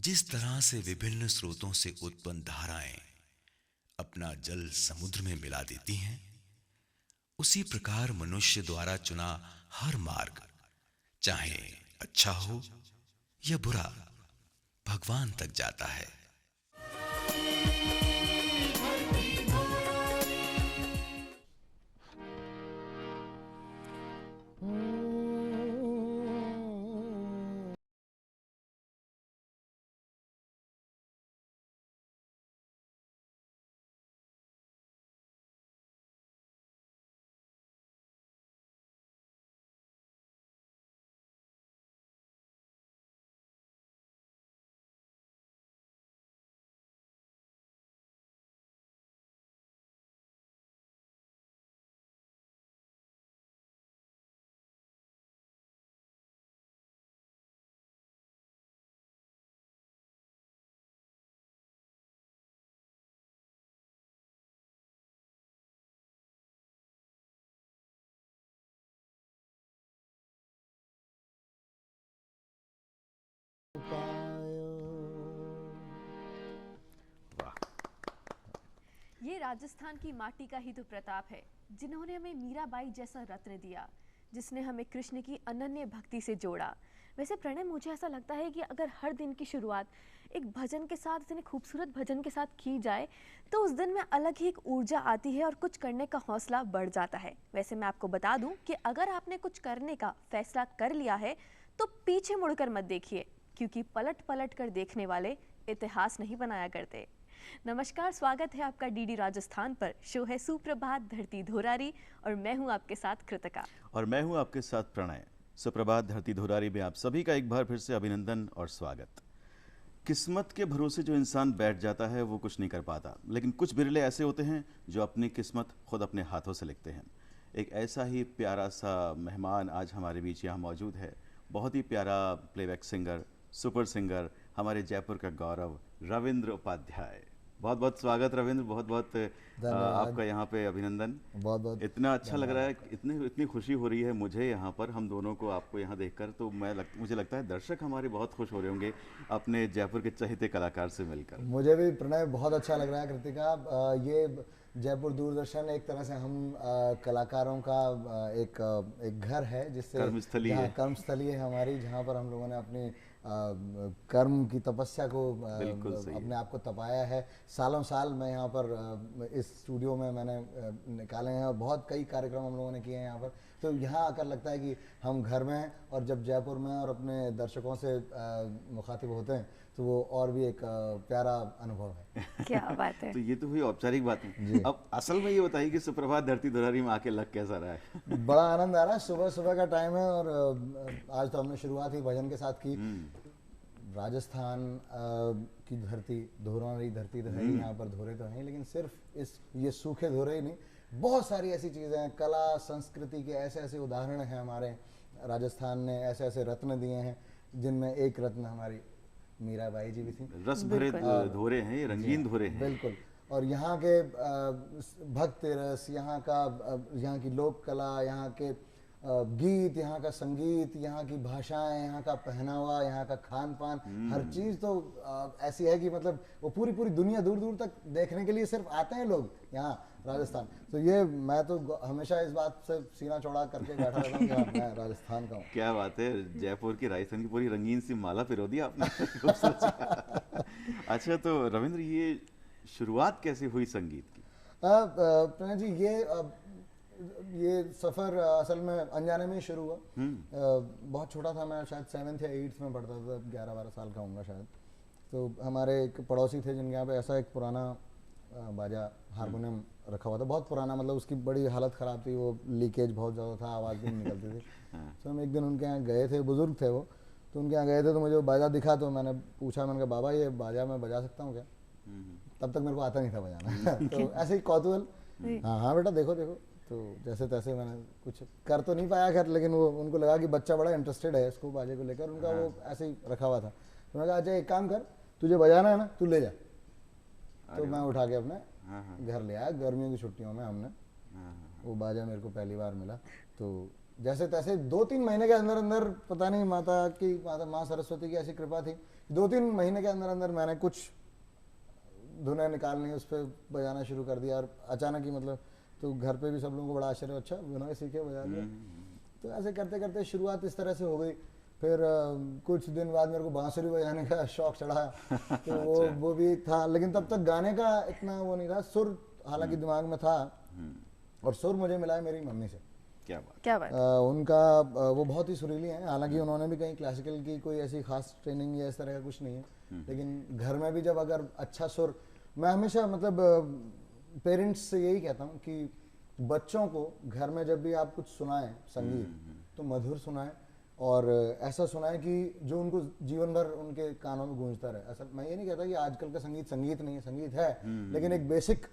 जिस तरह से विभिन्न स्रोतों से उत्पन्न धाराएं अपना जल समुद्र में मिला देती हैं, उसी प्रकार मनुष्य द्वारा चुना हर मार्ग, चाहे अच्छा हो या बुरा, भगवान तक जाता है। ये राजस्थान की माटी का ही तो प्रताप है, जिन्होंने हमें मीराबाई जैसा रत्न दिया, जिसने हमें कृष्ण की अनन्य भक्ति से जोड़ा। वैसे प्रणय, मुझे ऐसा लगता है कि अगर हर दिन की शुरुआत एक भजन के साथ, इतने खूबसूरत भजन के साथ की जाए, तो उस दिन में अलग ही एक ऊर्जा आती है और कुछ करने का हौसला बढ़ जाता है। वैसे मैं आपको बता दूं कि अगर आपने कुछ करने का फैसला कर लिया है, तो पीछे मुड़कर मत देखिए, क्योंकि पलट पलट कर देखने वाले इतिहास नहीं बनाया करते। नमस्कार, स्वागत है आपका डीडी राजस्थान पर। शो है सुप्रभात धरती धोरारी और मैं हूं आपके साथ कृतिका। और मैं हूं आपके साथ प्रणय। सुप्रभात धरती धोरारी में आप सभी का एक बार फिर से अभिनंदन और स्वागत। किस्मत के भरोसे जो इंसान बैठ जाता है वो कुछ नहीं कर पाता, लेकिन कुछ बिरले ऐसे होते हैं जो अपनी किस्मत खुद अपने हाथों से लिखते हैं। एक ऐसा ही प्यारा सा मेहमान आज हमारे बीच यहाँ मौजूद है। बहुत ही प्यारा प्लेबैक सिंगर, सुपर सिंगर, हमारे जयपुर का गौरव, रविंद्र उपाध्याय। बहुत बहुत स्वागत रविंद्र, बहुत बहुत आपका यहाँ पे अभिनंदन। बहुत बहुत इतना अच्छा लग रहा है, इतनी खुशी हो रही है मुझे यहाँ पर, हम दोनों को, आपको यहाँ देखकर। तो मुझे लगता है दर्शक हमारे बहुत खुश हो रहे होंगे अपने जयपुर के चहेते कलाकार से मिलकर। मुझे भी प्रणय बहुत अच्छा लग रहा है कृतिका। ये जयपुर दूरदर्शन एक तरह से हम कलाकारों का एक घर है, जिससे कर्मस्थली जहाँ है। कर्मस्थली है हमारी, जहाँ पर हम लोगों ने अपनी कर्म की तपस्या को बिल्कुल सही अपने है। आप को तपाया है। सालों साल मैं यहाँ पर इस स्टूडियो में मैंने निकाले हैं और बहुत कई कार्यक्रम हम लोगों ने किए हैं यहाँ पर। तो यहाँ आकर लगता है कि हम घर में हैं, और जब जयपुर में और अपने दर्शकों से मुखातिब होते हैं तो वो और भी एक प्यारा अनुभव है। क्या बात है। तो ये तो हुई औपचारिक बात है। अब असल में ये बताइए कि सुप्रभात धरती धोरारी में आके लग कैसा रहा है? बड़ा आनंद आ रहा है। सुबह सुबह का टाइम है और आज तो हमने शुरुआत ही भजन के साथ की। राजस्थान की धरती, धोरारी धरती तो है ही, यहाँ पर धोरे तो हैं, लेकिन सिर्फ ये सूखे धोरे ही नहीं, बहुत सारी ऐसी चीज़ें हैं, कला संस्कृति के ऐसे ऐसे उदाहरण हैं। हमारे राजस्थान ने ऐसे ऐसे रत्न दिए हैं, जिनमें एक रत्न हमारी मीराबाई जी भी थी। रस भरे धोरे हैं, ये रंगीन धोरे हैं। बिल्कुल। और यहाँ के भक्त रस, यहाँ की लोक कला, यहाँ के गीत, यहाँ का संगीत, यहाँ की भाषाएं, यहाँ का पहनावा, यहाँ का खान पान, हर चीज़ तो ऐसी है कि मतलब वो पूरी पूरी दुनिया दूर दूर तक देखने के लिए सिर्फ आते हैं लोग यहाँ राजस्थान। तो ये मैं तो हमेशा इस बात से सीना चौड़ा करके बैठा रहता हूँ कि हाँ, मैं राजस्थान का हूँ। क्या बात है, जयपुर की, राजस्थान की पूरी रंगीन सी माला पिरो दी आपने। खूबसूरत सी। अच्छा, तो रविंद्र, ये शुरुआत कैसे हुई संगीत की? प्रणय जी, ये सफ़र असल में अनजाने में ही शुरू हुआ। बहुत छोटा था मैं, शायद 7th या 8th में पढ़ता था, 11-12 साल का होऊंगा शायद। तो हमारे एक पड़ोसी थे जिनके यहाँ पे ऐसा एक पुराना बाजा हारमोनियम रखा हुआ था, बहुत पुराना, मतलब उसकी बड़ी हालत ख़राब थी, वो लीकेज बहुत ज़्यादा था, आवाज़ भी नहीं निकलती थी। तो हम एक दिन उनके यहाँ गए थे, बुज़ुर्ग थे वो, तो उनके यहाँ गए थे, तो मुझे वो बाजा दिखा, तो मैंने पूछा, मैंने कहा बाबा ये बाजा मैं बजा सकता हूँ क्या? तब तक मेरे को आता नहीं था बजाना। तो ऐसे ही कौतूहल, हाँ हाँ बेटा देखो देखो। तो जैसे तैसे मैंने कुछ कर तो नहीं पाया खैर, लेकिन वो उनको लगा कि बच्चा बड़ा इंटरेस्टेड है इसको बाजे को लेकर, उनका वो ऐसे ही रखा हुआ था। तो मैंने कहा अच्छा एक काम कर, तुझे बजाना है ना, तू ले जा। तो मैं उठा के अपने घर ले आया, गर्मियों की छुट्टियों में हमने वो बाजा, मेरे को पहली बार मिला। तो जैसे तैसे 2-3 महीने के अंदर अंदर पता नहीं माँ सरस्वती की ऐसी कृपा थी, 2-3 महीने के अंदर अंदर मैंने कुछ धुनें निकालनी, उस पर बजाना शुरू कर दिया। और अचानक ही मतलब तो घर पे भी सब लोगों को बड़ा आश्चर्य, अच्छा धुनें सीखे बजा दिया। तो ऐसे करते करते शुरुआत इस तरह से हो गई। फिर कुछ दिन बाद मेरे को बांसुरी बजाने का शौक चढ़ा, तो वो भी था, लेकिन तब तक गाने का इतना वो नहीं था। सुर हालांकि दिमाग में था, और सुर मुझे मिला है मेरी मम्मी से। क्या बात। उनका वो बहुत ही सुरीली हैं, हालांकि उन्होंने भी कहीं क्लासिकल की कोई ऐसी खास ट्रेनिंग या इस तरह का कुछ नहीं है, लेकिन घर में भी जब अगर अच्छा सुर, मैं हमेशा मतलब पेरेंट्स से यही कहता हूँ कि बच्चों को घर में जब भी आप कुछ सुनाएं संगीत, तो मधुर सुनाएं और ऐसा सुनाएं कि जो उनको जीवन भर उनके कानों में गूंजता रहे। असल मैं ये नहीं कहता कि आजकल का संगीत संगीत नहीं है, संगीत है, लेकिन एक बेसिक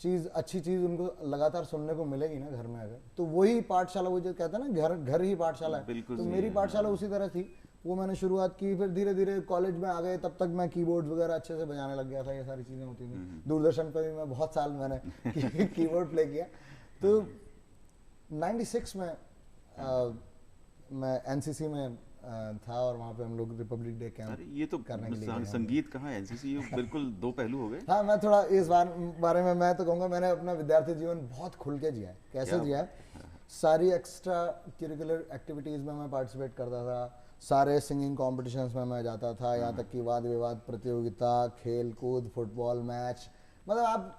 चीज, अच्छी चीज उनको लगातार सुनने को मिलेगी ना घर में अगर, तो वही पाठशाला, वो जो कहते हैं ना घर घर ही पाठशाला है, तो मेरी पाठशाला उसी तरह थी। वो मैंने शुरुआत की, फिर धीरे धीरे कॉलेज में आ गए, तब तक मैं कीबोर्ड वगैरह अच्छे से बजाने लग गया था, ये सारी चीजें होती थी। दूरदर्शन पे भी मैं बहुत साल मैंने कीबोर्ड प्ले किया। तो 96 में मैं एनसीसी में था, और वहाँ पे हम लोग रिपब्लिक डे कैंप ये तो करने के लिए गए। संगीत कहाँ, एनसीसी, बिल्कुल दो पहलू हो गए। हाँ, मैं थोड़ा इस बारे में मैं तो कहूँगा मैंने अपना विद्यार्थी जीवन बहुत खुल के जिया है। कैसे जिया है? सारी एक्स्ट्रा करिकुलर एक्टिविटीज़ में मैं पार्टिसिपेट करता था, सारे सिंगिंग कॉम्पिटिशन्स में मैं जाता था, यहाँ तक कि वाद विवाद प्रतियोगिता, खेल कूद, फुटबॉल मैच, मतलब आप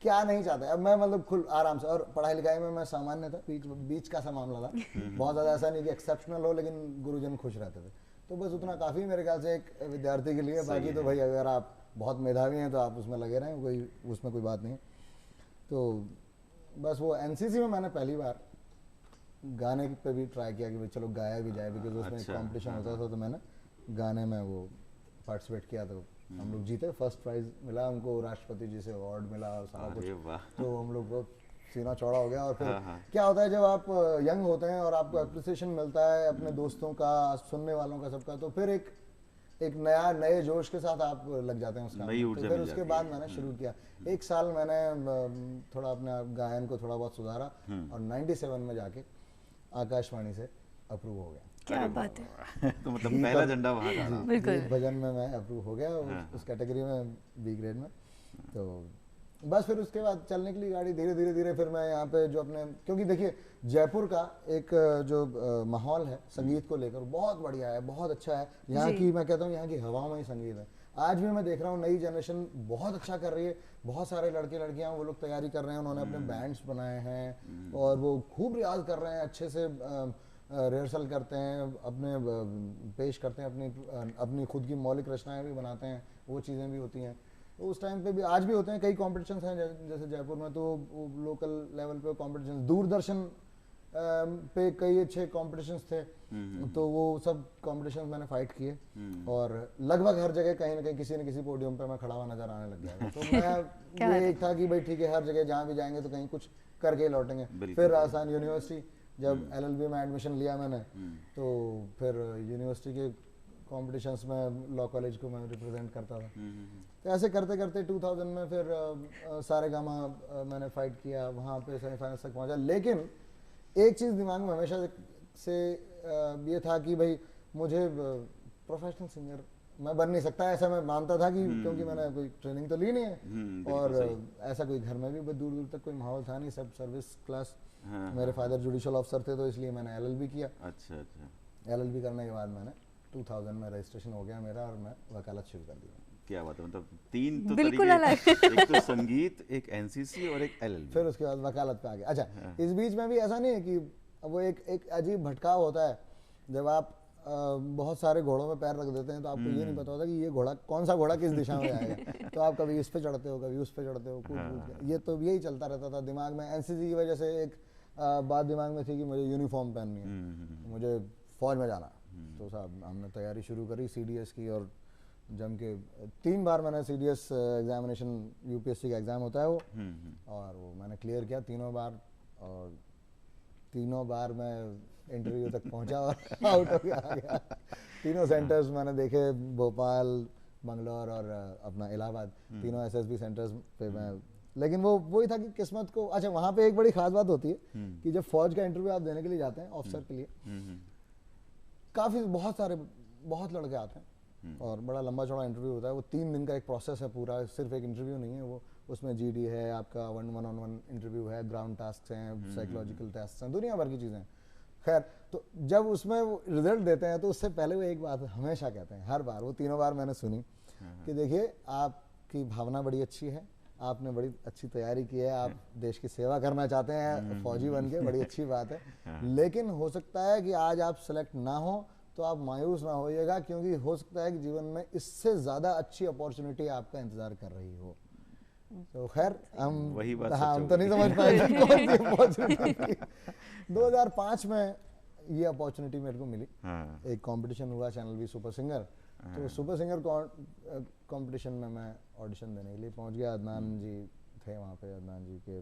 क्या नहीं चाहते। अब मैं मतलब खुल आराम से, और पढ़ाई लिखाई में मैं सामान्य था, बीच का सा मामला था, बहुत ज़्यादा ऐसा नहीं कि एक्सेप्शनल हो, लेकिन गुरुजन खुश रहते थे, तो बस उतना काफ़ी मेरे ख्याल से एक विद्यार्थी के लिए। बाकी तो भाई अगर आप बहुत मेधावी हैं तो आप उसमें लगे रहें, कोई उसमें कोई बात नहीं है। तो बस वो एनसीसी में मैंने पहली बार गाने पे भी ट्राई किया कि भाई चलो गाया भी जाए, बिकॉज उसमें कंपटीशन होता था, तो मैंने गाने में वो पार्टिसिपेट किया, तो हम लोग जीते, फर्स्ट प्राइज मिला हमको, राष्ट्रपति जी से अवार्ड मिला और सारा कुछ। तो हम लोग को सीना चौड़ा हो गया। और फिर क्या होता है जब आप यंग होते हैं और आपको अप्रिसिएशन मिलता है अपने दोस्तों का, सुनने वालों का, सबका, तो फिर एक नए जोश के साथ आप लग जाते हैं उसका। तो फिर उसके बाद मैंने शुरू किया, 1 साल मैंने थोड़ा अपने गायन को थोड़ा बहुत सुधारा, और 97 में जाके आकाशवाणी से अप्रूव हो गया। क्या बात है। तो मतलब पहला झंडा वहाँ गाना। बिल्कुल। भजन में मैं अप्रूव हो गया, उस कैटेगरी में, बी ग्रेड में। तो बस फिर उसके बाद चलने के लिए गाड़ी धीरे धीरे फिर मैं यहाँ पे जो अपने, क्योंकि देखिए जयपुर का एक जो माहौल है संगीत को लेकर बहुत बढ़िया है, बहुत अच्छा है। यहाँ की मैं कहता हूँ यहाँ की हवाओं में ही संगीत है। आज भी मैं देख रहा हूँ नई जनरेशन बहुत अच्छा कर रही है, बहुत सारे लड़के लड़कियाँ वो लोग तैयारी कर रहे हैं, उन्होंने अपने बैंड्स बनाए हैं और वो खूब रियाज कर रहे हैं, अच्छे से रिहर्सल करते हैं, अपने पेश करते हैं, अपनी खुद की मौलिक रचनाएं भी बनाते हैं, वो चीज़ें भी होती हैं। तो उस टाइम पे भी आज भी होते हैं कई कॉम्पिटिशन्स हैं, जैसे जयपुर में तो लोकल लेवल पे कॉम्पिटिशन, दूरदर्शन पे कई अच्छे कॉम्पिटिशन्स थे, तो वो सब कॉम्पिटिशन्स मैंने फाइट किए, और लगभग हर जगह कहीं ना कहीं किसी न किसी पोडियम पे मैं खड़ा हुआ नजर आने लग गया। तो मैं ये एक था कि भाई ठीक है, हर जगह जहाँ भी जाएंगे तो कहीं कुछ करके ही लौटेंगे। फिर राजस्थान यूनिवर्सिटी जब LLB में एडमिशन लिया मैंने, तो फिर यूनिवर्सिटी के कॉम्पिटिशन्स में लॉ कॉलेज को मैं रिप्रेजेंट करता था। तो ऐसे करते करते 2000 में फिर सारेगामा मैंने फाइट किया, वहाँ पे सेमीफाइनल तक पहुँचा। लेकिन एक चीज़ दिमाग में हमेशा से ये था कि भार मुझे प्रोफेशनल सिंगर मैं बन नहीं सकता, ऐसा मैं मानता था कि क्योंकि मैंने कोई ट्रेनिंग तो ली नहीं है, और ऐसा कोई घर में भी दूर दूर तक कोई माहौल था नहीं, सब सर्विस क्लास। मेरे फादर जुडिशल ऑफिसर थे, तो इसलिए मैंने LLB किया। अच्छा। LLB करने के बाद मैंने 2000 में रजिस्ट्रेशन हो गया मेरा, और मैं वकालत शुरू कर दी। क्या बात है, मतलब 3 तो बिल्कुल अलग। एक तो संगीत, एक NCC और एक LLB, फिर उसके बाद वकालत पे आ गया। अच्छा, इस बीच में भी ऐसा नहीं है कि वो एक अजीब भटकाव होता है, जब आप बहुत सारे घोड़ों में पैर रख देते हैं तो आपको ये नहीं पता होता कि ये घोड़ा कौन सा घोड़ा किस दिशा में जाएगा। तो आप कभी इस पे चढ़ते हो, कभी उस पे चढ़ते हो, कूद के, ये तो यही चलता रहता था दिमाग में। NCC की वजह से एक बात दिमाग में थी कि मुझे यूनिफॉर्म पहननी है, मुझे फौज में जाना। तो साहब हमने तैयारी शुरू करी CDS की, और जम के 3 बार मैंने CDS एग्जामिनेशन, UPSC का एग्ज़ाम होता है वो, और वो मैंने क्लियर किया तीनों बार, और तीनों बार मैं इंटरव्यू तक पहुंचा और आउट हो गया। तीनों सेंटर्स मैंने देखे, भोपाल, बंगलौर और अपना इलाहाबाद, तीनों SSB सेंटर्स पे मैं लेकिन वो वही था कि किस्मत को, अच्छा वहाँ पे एक बड़ी खास बात होती है कि जब फौज का इंटरव्यू आप देने के लिए जाते हैं ऑफिसर के लिए, काफ़ी बहुत लड़के आते हैं और बड़ा लंबा चौड़ा इंटरव्यू होता है। वो 3 दिन का एक प्रोसेस है पूरा, सिर्फ एक इंटरव्यू नहीं है वो, उसमें जीडी है, आपका वन ऑन वन इंटरव्यू है, ग्राउंड टास्क हैं, साइकोलॉजिकल टेस्ट हैं, दुनिया भर की चीज़ें हैं। खैर, तो जब उसमें वो रिजल्ट देते हैं तो उससे पहले वो एक बात हमेशा कहते हैं, हर बार, वो तीनों बार मैंने सुनी कि देखिए आपकी भावना बड़ी अच्छी है, आपने बड़ी अच्छी तैयारी की है, आप देश की सेवा करना चाहते हैं फौजी बन के, बड़ी अच्छी बात है, लेकिन हो सकता है कि आज आप सेलेक्ट ना हो तो आप मायूस ना होइएगा, क्योंकि हो सकता है कि जीवन में इससे ज़्यादा अच्छी अपॉर्चुनिटी आपका इंतज़ार कर रही हो। तो खैर वही बात हाँ, सच हम हो तो गई। नहीं समझ पाए कौन सी अपॉर्चुनिटी थी। 2005 में ये अपॉर्चुनिटी मेरे को मिली। हाँ। एक कंपटीशन हुआ चैनल वी सुपर सिंगर, तो सुपर सिंगर कंपटीशन में मैं ऑडिशन देने के लिए पहुंच गया। अदनान जी थे वहाँ पे, अदनान जी के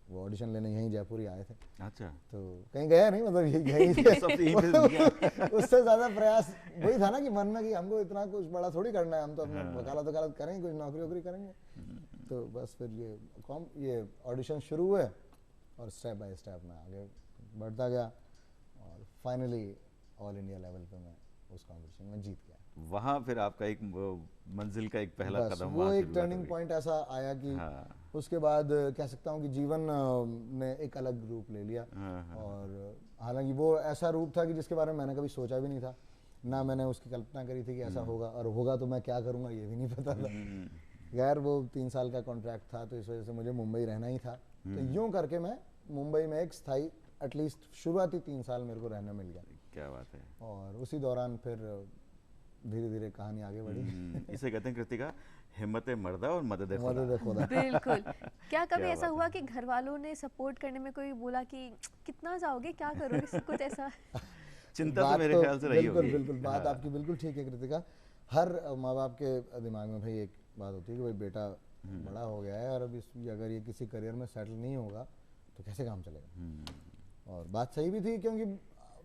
वो ऑडिशन लेने यहीं जयपुर ही आए थे। अच्छा। तो कहीं गया नहीं, मतलब यहीं थे। सब यहीं पे उससे ज़्यादा प्रयास वही था ना कि मन में कि हमको इतना कुछ बड़ा थोड़ी करना है, हम तो अपना वकालत करेंगे, कुछ नौकरी वोकरी करेंगे। तो बस फिर ये ऑडिशन शुरू हुए और स्टेप बाय स्टेप मैं आगे बढ़ता गया और फाइनली ऑल इंडिया लेवल पे मैं उस कंपटीशन में जीत गया। वहाँ फिर आपका एक मंजिल का एक पहला बस कदम वो वहाँ एक शुरुआत टर्निंग हुई। पॉइंट ऐसा आया कि हाँ। उसके बाद कह सकता हूँ कि जीवन ने एक अलग रूप ले लिया। और हालांकि वो ऐसा रूप था कि जिसके बारे में मैंने कभी सोचा भी नहीं था, ना मैंने उसकी कल्पना करी थी कि ऐसा होगा, और होगा तो मैं क्या करूँगा ये भी नहीं पता था। खैर वो 3 साल का कॉन्ट्रैक्ट था, तो इस वजह से मुझे मुंबई रहना ही था। तो यूं करके मैं मुंबई में एक स्थायी, एटलीस्ट शुरुआती 3 साल मेरे को रहना मिल गया। क्या बात है। और उसी दौरान फिर धीरे धीरे कहानी आगे बढ़ी। इसे कहते हैं कृतिका, हिम्मत मर्दा और मदद खुदा। मदद खुदा। बिल्कुल। क्या कभी क्या ऐसा बात हुआ कि घर वालों ने सपोर्ट करने में कोई बोला कि कितना जाओगे, क्या करोगे, कुछ ऐसा? चिंता तो बात मेरे ख्याल से रही बिल्कुल होगी। बिल्कुल बात आपकी बिल्कुल ठीक है कृतिका। हर माँ बाप के दिमाग में भाई एक बात होती है कि भाई बेटा बड़ा हो गया है और अब अगर ये किसी करियर में सेटल नहीं होगा तो कैसे काम चलेगा। और बात सही भी थी, क्योंकि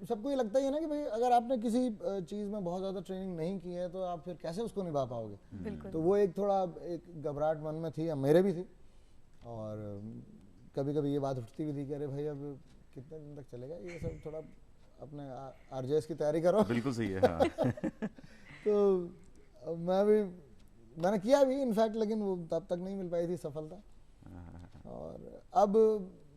सबको ये लगता ही है ना कि भाई अगर आपने किसी चीज़ में बहुत ज़्यादा ट्रेनिंग नहीं की है तो आप फिर कैसे उसको निभा पाओगे। बिल्कुल। तो वो एक थोड़ा एक घबराहट मन में थी, मेरे भी थी। और कभी कभी ये बात उठती भी थी कि अरे भाई अब कितने दिन तक चलेगा ये सब, थोड़ा अपने आरजेएस की तैयारी करो। बिल्कुल सही है। हाँ। तो मैंने किया भी इनफैक्ट, लेकिन वो तब तक नहीं मिल पाई थी सफलता। और अब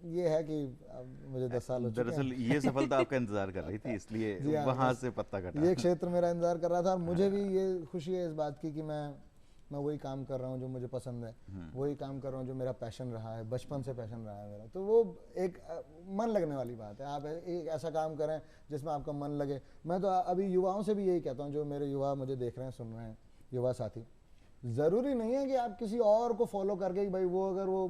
ये है कि अब मुझे 10 साल हो चुके हैं। दरअसल ये सफलता आपका इंतजार कर रही थी, इसलिए जी हाँ, वहां बस से पत्ता कटा। ये क्षेत्र मेरा इंतजार कर रहा था, और मुझे भी ये खुशी है इस बात की कि मैं वही काम कर रहा हूँ जो मुझे पसंद है, वही काम कर रहा हूँ जो मेरा पैशन रहा है, बचपन से पैशन रहा है मेरा। तो वो एक मन लगने वाली बात है, आप एक ऐसा काम करें जिसमें आपका मन लगे। मैं तो अभी युवाओं से भी यही कहता हूँ, जो मेरे युवा मुझे देख रहे हैं, सुन रहे हैं, युवा साथी, ज़रूरी नहीं है कि आप किसी और को फॉलो करके कि भाई वो अगर वो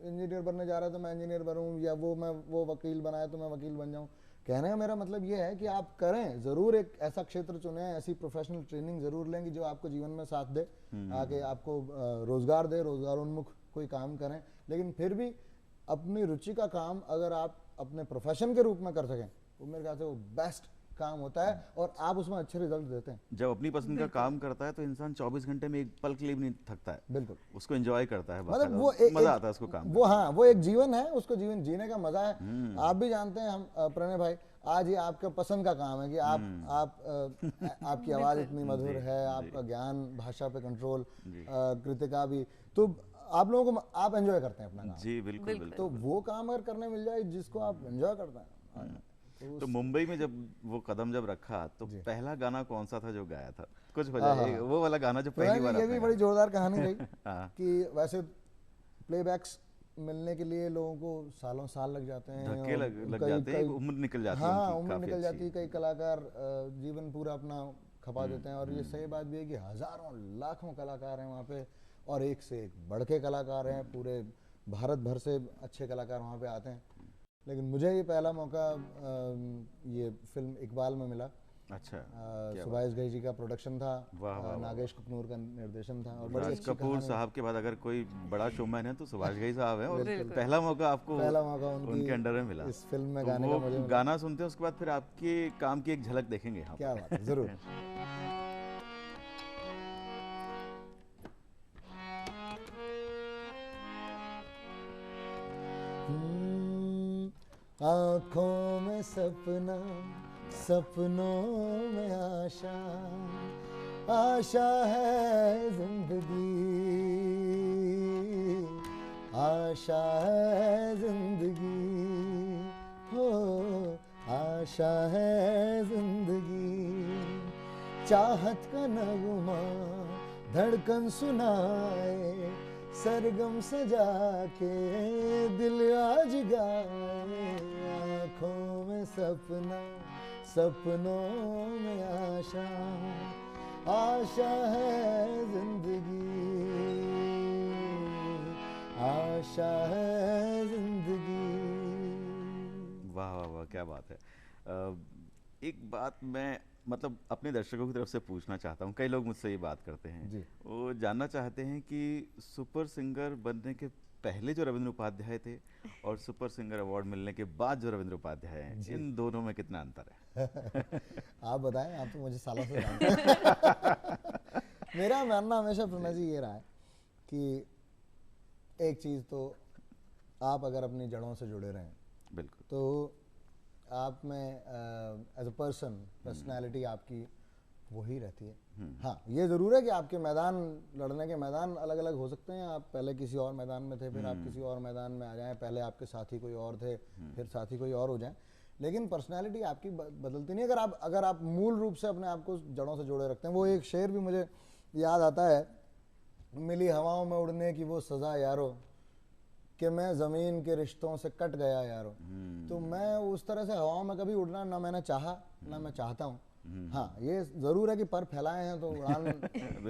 इंजीनियर बनने जा रहा है तो मैं इंजीनियर बनूँ, या वो वकील बनाए तो मैं वकील बन जाऊँ। कहने का मेरा मतलब ये है कि आप करें ज़रूर, एक ऐसा क्षेत्र चुनें, ऐसी प्रोफेशनल ट्रेनिंग ज़रूर लें कि जो आपको जीवन में साथ दे, आके आपको रोज़गार दे, रोज़गारोन्मुख कोई काम करें। लेकिन फिर भी अपनी रुचि का काम अगर आप अपने प्रोफेशन के रूप में कर सकें, वो मेरे ख्याल से वो बेस्ट काम होता है, और आप उसमें अच्छे रिजल्ट देते हैं। जब अपनी पसंद का काम करता है तो इंसान 24 घंटे में एक पल के लिए भी नहीं थकता है। बिल्कुल, उसको एंजॉय करता है, मतलब वो मजा आता है उसको काम वो हाँ, वो एक जीवन है, उसको जीवन जीने का मजा है। आप भी जानते हैं, हम प्रणय भाई, आज ये आपका पसंद का काम है कि आपकी आवाज इतनी मधुर है, आपका ज्ञान, भाषा पे कंट्रोल, कृतिका भी, तो आप लोगों को आप एंजॉय करते हैं अपना काम। जी बिल्कुल बिल्कुल। तो वो काम अगर करने मिल जाए जिसको आप एंजॉय करते हैं, तो मुंबई में जब वो कदम जब रखा तो पहला गाना कौन सा था जो गाया था? कुछ हो जाए वो वाला गाना जो पहली बार ये भी बड़ी जोरदार कहानी रही हाँ। कि वैसे प्लेबैक्स मिलने के लिए लोगों को सालों साल लग जाते हैं, धक्के और लग जाते हैं, उम्र निकल जाती है हाँ, उनकी उम्र काफी निकल अच्छी। जाती है। कई कलाकार जीवन पूरा अपना खपा देते हैं, और ये सही बात भी है कि हजारों लाखों कलाकार हैं वहाँ पे, और एक से एक बढ़ के कलाकार हैं, पूरे भारत भर से अच्छे कलाकार वहाँ पे आते हैं। लेकिन मुझे ये पहला मौका ये फिल्म इकबाल में मिला। अच्छा, सुभाष घई जी का प्रोडक्शन था, वाह, वाह, नागेश कपूर का निर्देशन था, और बड़ी राज अच्छी कपूर कहानी। साहब के बाद अगर कोई बड़ा शोमैन है तो सुभाष घई साहब हैं, और पहला मौका आपको उनके अंडर में मिला इस फिल्म में तो गाने का मुझे वो मिला। गाना सुनते हैं, उसके बाद फिर आपके काम की एक झलक देखेंगे हम। क्या बात है, जरूर। आँखों में सपना, सपनों में आशा, आशा है जिंदगी, आशा है जिंदगी, हो आशा है जिंदगी। चाहत का नगमा धड़कन सुनाए, सरगम सजा के दिल आज गाए। आँखों में सपना, सपनों में आशा, आशा है जिंदगी, आशा है जिंदगी। वाह वाह वाह, क्या बात है। एक बात मैं मतलब अपने दर्शकों की तरफ से पूछना चाहता हूँ, कई लोग मुझसे ये बात करते हैं जी। वो जानना चाहते हैं कि सुपर सिंगर बनने के पहले जो रविंद्र उपाध्याय थे और सुपर सिंगर अवार्ड मिलने के बाद जो रविंद्र उपाध्याय हैं, इन दोनों में कितना अंतर है? आप बताएं, आप तो मुझे सालों से जानते हैं। मेरा मानना हमेशा प्रणय जी ये रहा है कि एक चीज़ तो आप अगर अपनी जड़ों से जुड़े रहें बिल्कुल। तो आप में एज अ पर्सन पर्सनैलिटी आपकी वही रहती है। हाँ, ये ज़रूर है कि आपके मैदान, लड़ने के मैदान अलग अलग हो सकते हैं। आप पहले किसी और मैदान में थे, फिर आप किसी और मैदान में आ जाएं, पहले आपके साथी कोई और थे, फिर साथी कोई और हो जाएं, लेकिन पर्सनैलिटी आपकी बदलती नहीं अगर आप मूल रूप से अपने आप को जड़ों से जोड़े रखते हैं। वो एक शेर भी मुझे याद आता है, मिली हवाओं में उड़ने की वो सज़ा यारो, कि मैं ज़मीन के रिश्तों से कट गया यारो। तो मैं उस तरह से हवाओं में कभी उड़ना ना मैंने चाहा, ना मैं चाहता हूँ। हाँ, ये ज़रूर है कि पर फैलाए हैं तो उड़ान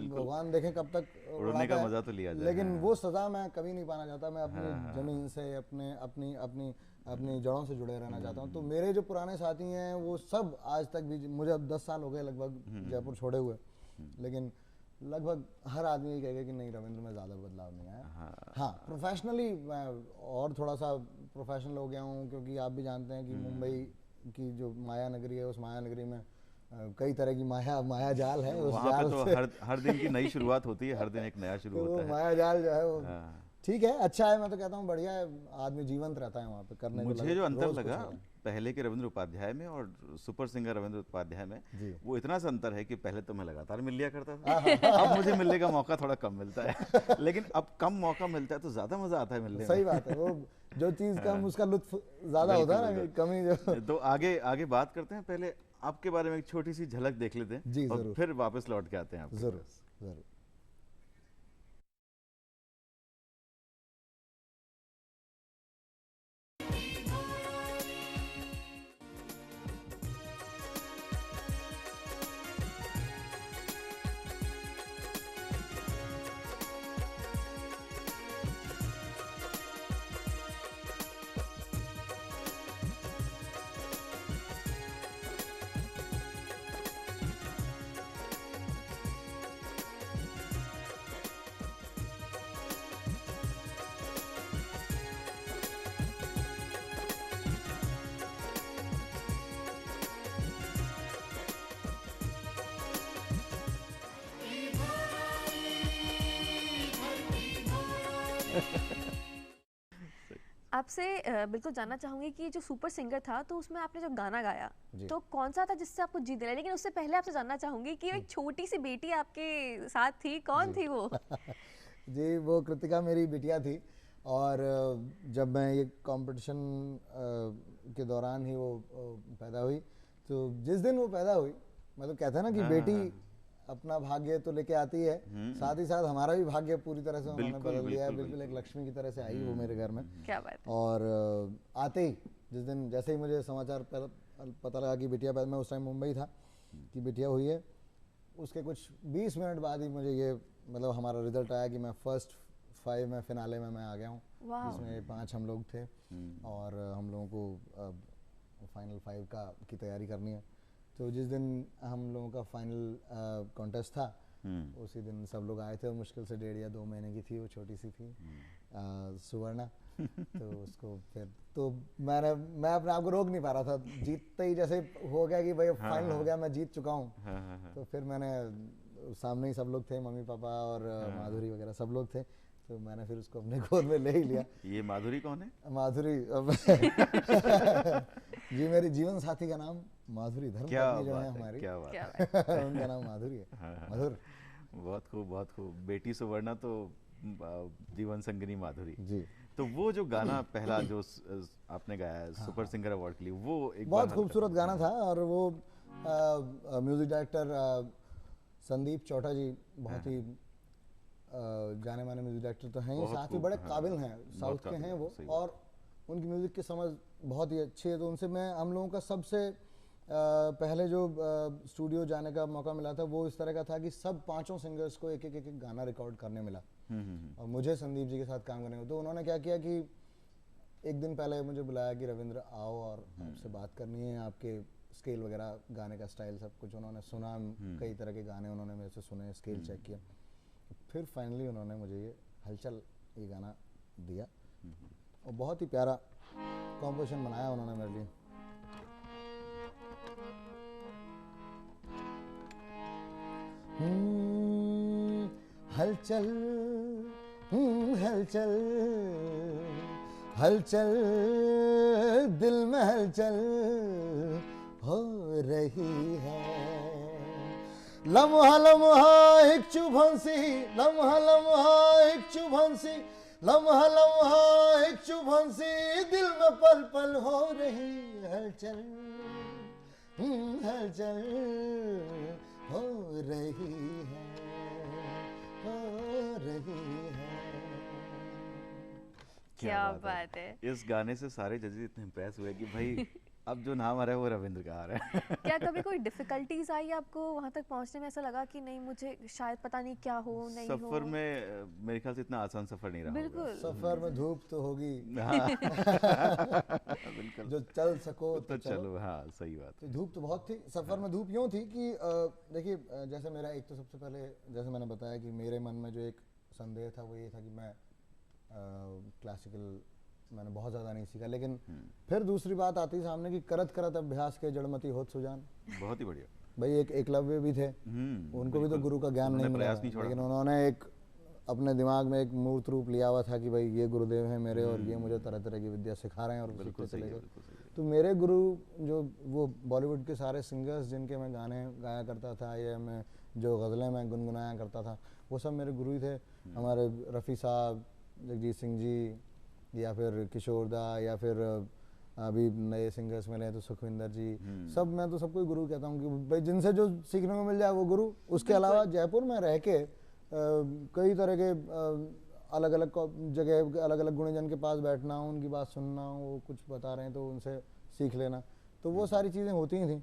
भगवान देखें कब तक उड़ने का मजा तो लिया जाए, लेकिन वो सज़ा मैं कभी नहीं पाना चाहता। मैं अपनी ज़मीन से, अपने अपनी अपनी अपनी जड़ों से जुड़े रहना चाहता हूँ। तो मेरे जो पुराने साथी हैं वो सब आज तक भी, मुझे अब 10 साल हो गए लगभग जयपुर छोड़े हुए, लेकिन लगभग हर आदमी ये कहेगा कि नहीं, रविंद्र में ज़्यादा बदलाव नहीं आया। हाँ, प्रोफेशनली मैं और थोड़ा सा प्रोफेशनल हो गया हूँ, क्योंकि आप भी जानते हैं कि मुंबई की जो माया नगरी है, उस माया नगरी में कई तरह की माया जाल है। उस वहाँ जाल पे तो से हर दिन की नई शुरुआत होती है, हर दिन एक नया शुरू तो वो होता है। माया जाल जो है वो ठीक है, अच्छा है, मैं तो कहता हूँ बढ़िया है, आदमी जीवंत रहता है वहाँ पे करने को मुझे जो अंतर रोज कुछ लगा हो रहा है। पहले के रविंद्र उपाध्याय में और सुपर सिंगर रविंद्र उपाध्याय में, वो इतना सा अंतर है कि पहले तो मैं लगातार मिल लिया करता था, अब मुझे मिलने का मौका थोड़ा कम मिलता है, लेकिन अब कम मौका मिलता है तो ज्यादा मजा आता है मिलने सही बात है, वो जो चीज कम उसका लुत्फ ज्यादा होता है ना, कमी जो। तो आगे आगे बात करते हैं, पहले आपके बारे में एक छोटी सी झलक देख लेते हैं जी, और जरूर। फिर वापस लौट के आते हैं आपके जरूर पास। जरूर। आपसे बिल्कुल जानना चाहूंगी कि जो सुपर सिंगर था तो उसमें आपने जो गाना गाया तो कौन सा था जिससे आपको जीत दिलाया, लेकिन उससे पहले आपसे जानना चाहूंगी कि एक छोटी सी बेटी आपके साथ थी, कौन थी वो? जी, वो कृतिका मेरी बिटिया थी, और जब मैं ये कंपटीशन के दौरान ही वो पैदा हुई। तो जिस दिन वो पैदा हुई, मतलब कहते हैं ना कि बेटी अपना भाग्य तो लेके आती है, साथ ही साथ हमारा भी भाग्य पूरी तरह से उन्होंने बदल दिया है। बिल्कुल एक लक्ष्मी की तरह से आई वो मेरे घर में। क्या बात है। और आते ही जिस दिन, जैसे ही मुझे समाचार पता लगा कि बिटिया पैदा, मैं उस टाइम मुंबई था, कि बिटिया हुई है, उसके कुछ 20 मिनट बाद ही मुझे ये मतलब हमारा रिजल्ट आया कि मैं फर्स्ट 5 में फिनाले में मैं आ गया हूँ, जिसमें 5 हम लोग थे और हम लोगों को फाइनल 5 की तैयारी करनी है। तो जिस दिन हम लोगों का फाइनल कॉन्टेस्ट था, उसी दिन सब लोग आए थे, और मुश्किल से 1.5 या 2 महीने की थी, वो छोटी सी थी सुवर्णा। तो उसको फिर तो मैं अपने आप को रोक नहीं पा रहा था, जीतते ही जैसे हो गया कि भाई फाइनल हो गया, मैं जीत चुका हूँ। तो फिर मैंने, सामने ही सब लोग थे, मम्मी पापा और माधुरी वगैरह सब लोग थे, तो मैंने फिर उसको अपने गोद में ले ही लिया। ये माधुरी कौन है? माधुरी जी मेरी जीवन साथी का नाम माधुरी, धर्म क्या पत्नी जो है बात है, हमारी क्या बात क्या है। बात। उनका नाम माधुरी है। मधुर बहुत खूब, बहुत खूब। बेटी सुवर्णा तो जीवन संगिनी माधुरी। जी। तो वो जो गाना पहला जो आपने गाया है सुपर सिंगर अवार्ड के लिए, वो एक बहुत बार खूबसूरत गाना था। और वो म्यूजिक डायरेक्टर संदीप चौटा जी बहुत ही जाने माने म्यूजिक डायरेक्टर तो हैं ही, बहुत साथ ही खूब, बड़े हाँ, काबिल हैं, साउथ के काबिल हैं हैं, वो, सही बात। और उनकी म्यूजिक की समझ बहुत ही अच्छी है। तो उनसे हम लोगों का सबसे पहले जो स्टूडियो जाने का मौका मिला था वो इस तरह का था कि सब पांचों सिंगर्स को एक एक गाना रिकॉर्ड करने मिला, और मुझे संदीप जी के साथ काम करने को। तो उन्होंने क्या किया कि एक दिन पहले मुझे बुलाया कि रविंद्र आओ और आपसे बात करनी है, आपके स्केल वगैरह, गाने का स्टाइल सब कुछ उन्होंने सुना, कई तरह के गाने उन्होंने मेरे से सुने, स्केल चेक किया, फिर फाइनली उन्होंने मुझे ये हलचल ये गाना दिया, और बहुत ही प्यारा कॉम्पोजिशन बनाया उन्होंने मेरे लिए। हलचल हलचल हलचल दिल में हलचल हो रही है, लम्हा लम्हा एक चुभन सी, लम्हा लम्हा एक चुभन सी, लम्हा लम्हा एक चुभन सी दिल में पल पल हो रही हलचल, हलचल हो रही है, हो रही है। क्या बात है। इस गाने से सारे जजेस इतने इम्प्रेस हुए कि भाई अब जो नाम आ रहा है वो रविंद्र का आ रहा है। क्या कभी कोई डिफिकल्टीज आई आपको वहां तक पहुंचने में? ऐसा लगा कि नहीं मुझे शायद पता नहीं क्या हो, नहीं हो? सफर में मेरे ख्याल से इतना आसान सफर नहीं रहा होगा। बिल्कुल। सफर में धूप तो होगी, बिल्कुल। जो चल सको तो चलो, हाँ सही बात। तो धूप तो बहुत थी। सफर में धूप यूं थी कि देखिए, जैसे मेरा एक तो सबसे पहले जैसे मैंने बताया कि मेरे मन में जो एक संदेह था वो ये था कि मैं क्लासिकल मैंने बहुत ज़्यादा नहीं सीखा, लेकिन फिर दूसरी बात आती सामने कि करत करत अभ्यास के जड़मती होत सुजान। बहुत ही बढ़िया। भाई एक एकलव्य भी थे, उनको भी तो गुरु का ज्ञान नहीं मिला, लेकिन उन्होंने एक अपने दिमाग में एक मूर्त रूप लिया हुआ था कि भाई ये गुरुदेव हैं मेरे, और ये मुझे तरह तरह की विद्या सिखा रहे हैं, और सीखते चले गए। तो मेरे गुरु जो वो बॉलीवुड के सारे सिंगर्स जिनके मैं गाने गाया करता था, या मैं जो गज़लें मैं गुनगुनाया करता था, वो सब मेरे गुरु ही थे। हमारे रफ़ी साहब, जगजीत सिंह जी, या फिर किशोर दा, या फिर अभी नए सिंगर्स मिले हैं तो सुखविंदर जी, सब मैं तो सबको गुरु कहता हूँ कि भाई जिनसे जो सीखने को मिल जाए वो गुरु। उसके अलावा जयपुर में रह के कई तरह के अलग अलग जगह अलग अलग गुणीजन के पास बैठना, उनकी बात सुनना, वो कुछ बता रहे हैं तो उनसे सीख लेना, तो वो सारी चीज़ें होती ही थी।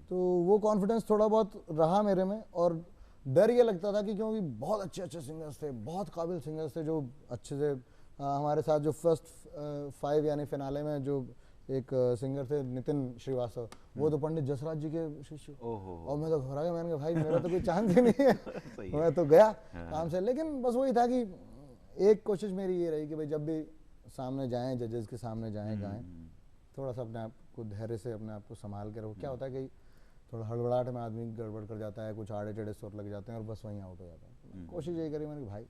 तो वो कॉन्फिडेंस थोड़ा बहुत रहा मेरे में, और डर ये लगता था कि क्योंकि बहुत अच्छे अच्छे सिंगर्स थे, बहुत काबिल सिंगर्स थे जो अच्छे से हमारे साथ जो फर्स्ट 5 यानी फिनाले में जो एक सिंगर थे नितिन श्रीवास्तव, वो तो पंडित जसराज जी के शिष्य, और मैं तो घबरा गया, मैंने कहा भाई मेरा तो कोई चांस ही नहीं है। मैं तो गया काम से, लेकिन बस वही था कि एक कोशिश मेरी ये रही कि भाई जब भी सामने जाएं, जजेस के सामने जाएं, गाएं, थोड़ा सा अपने आप को धैर्य से अपने आप को संभाल के रखो। क्या होता है कि थोड़ा हड़बड़ाहट में आदमी गड़बड़ कर जाता है, कुछ आड़े टेढ़े सुर लग जाते हैं और बस वहीं आउट हो जाता है। कोशिश यही करी मैंने कि भाई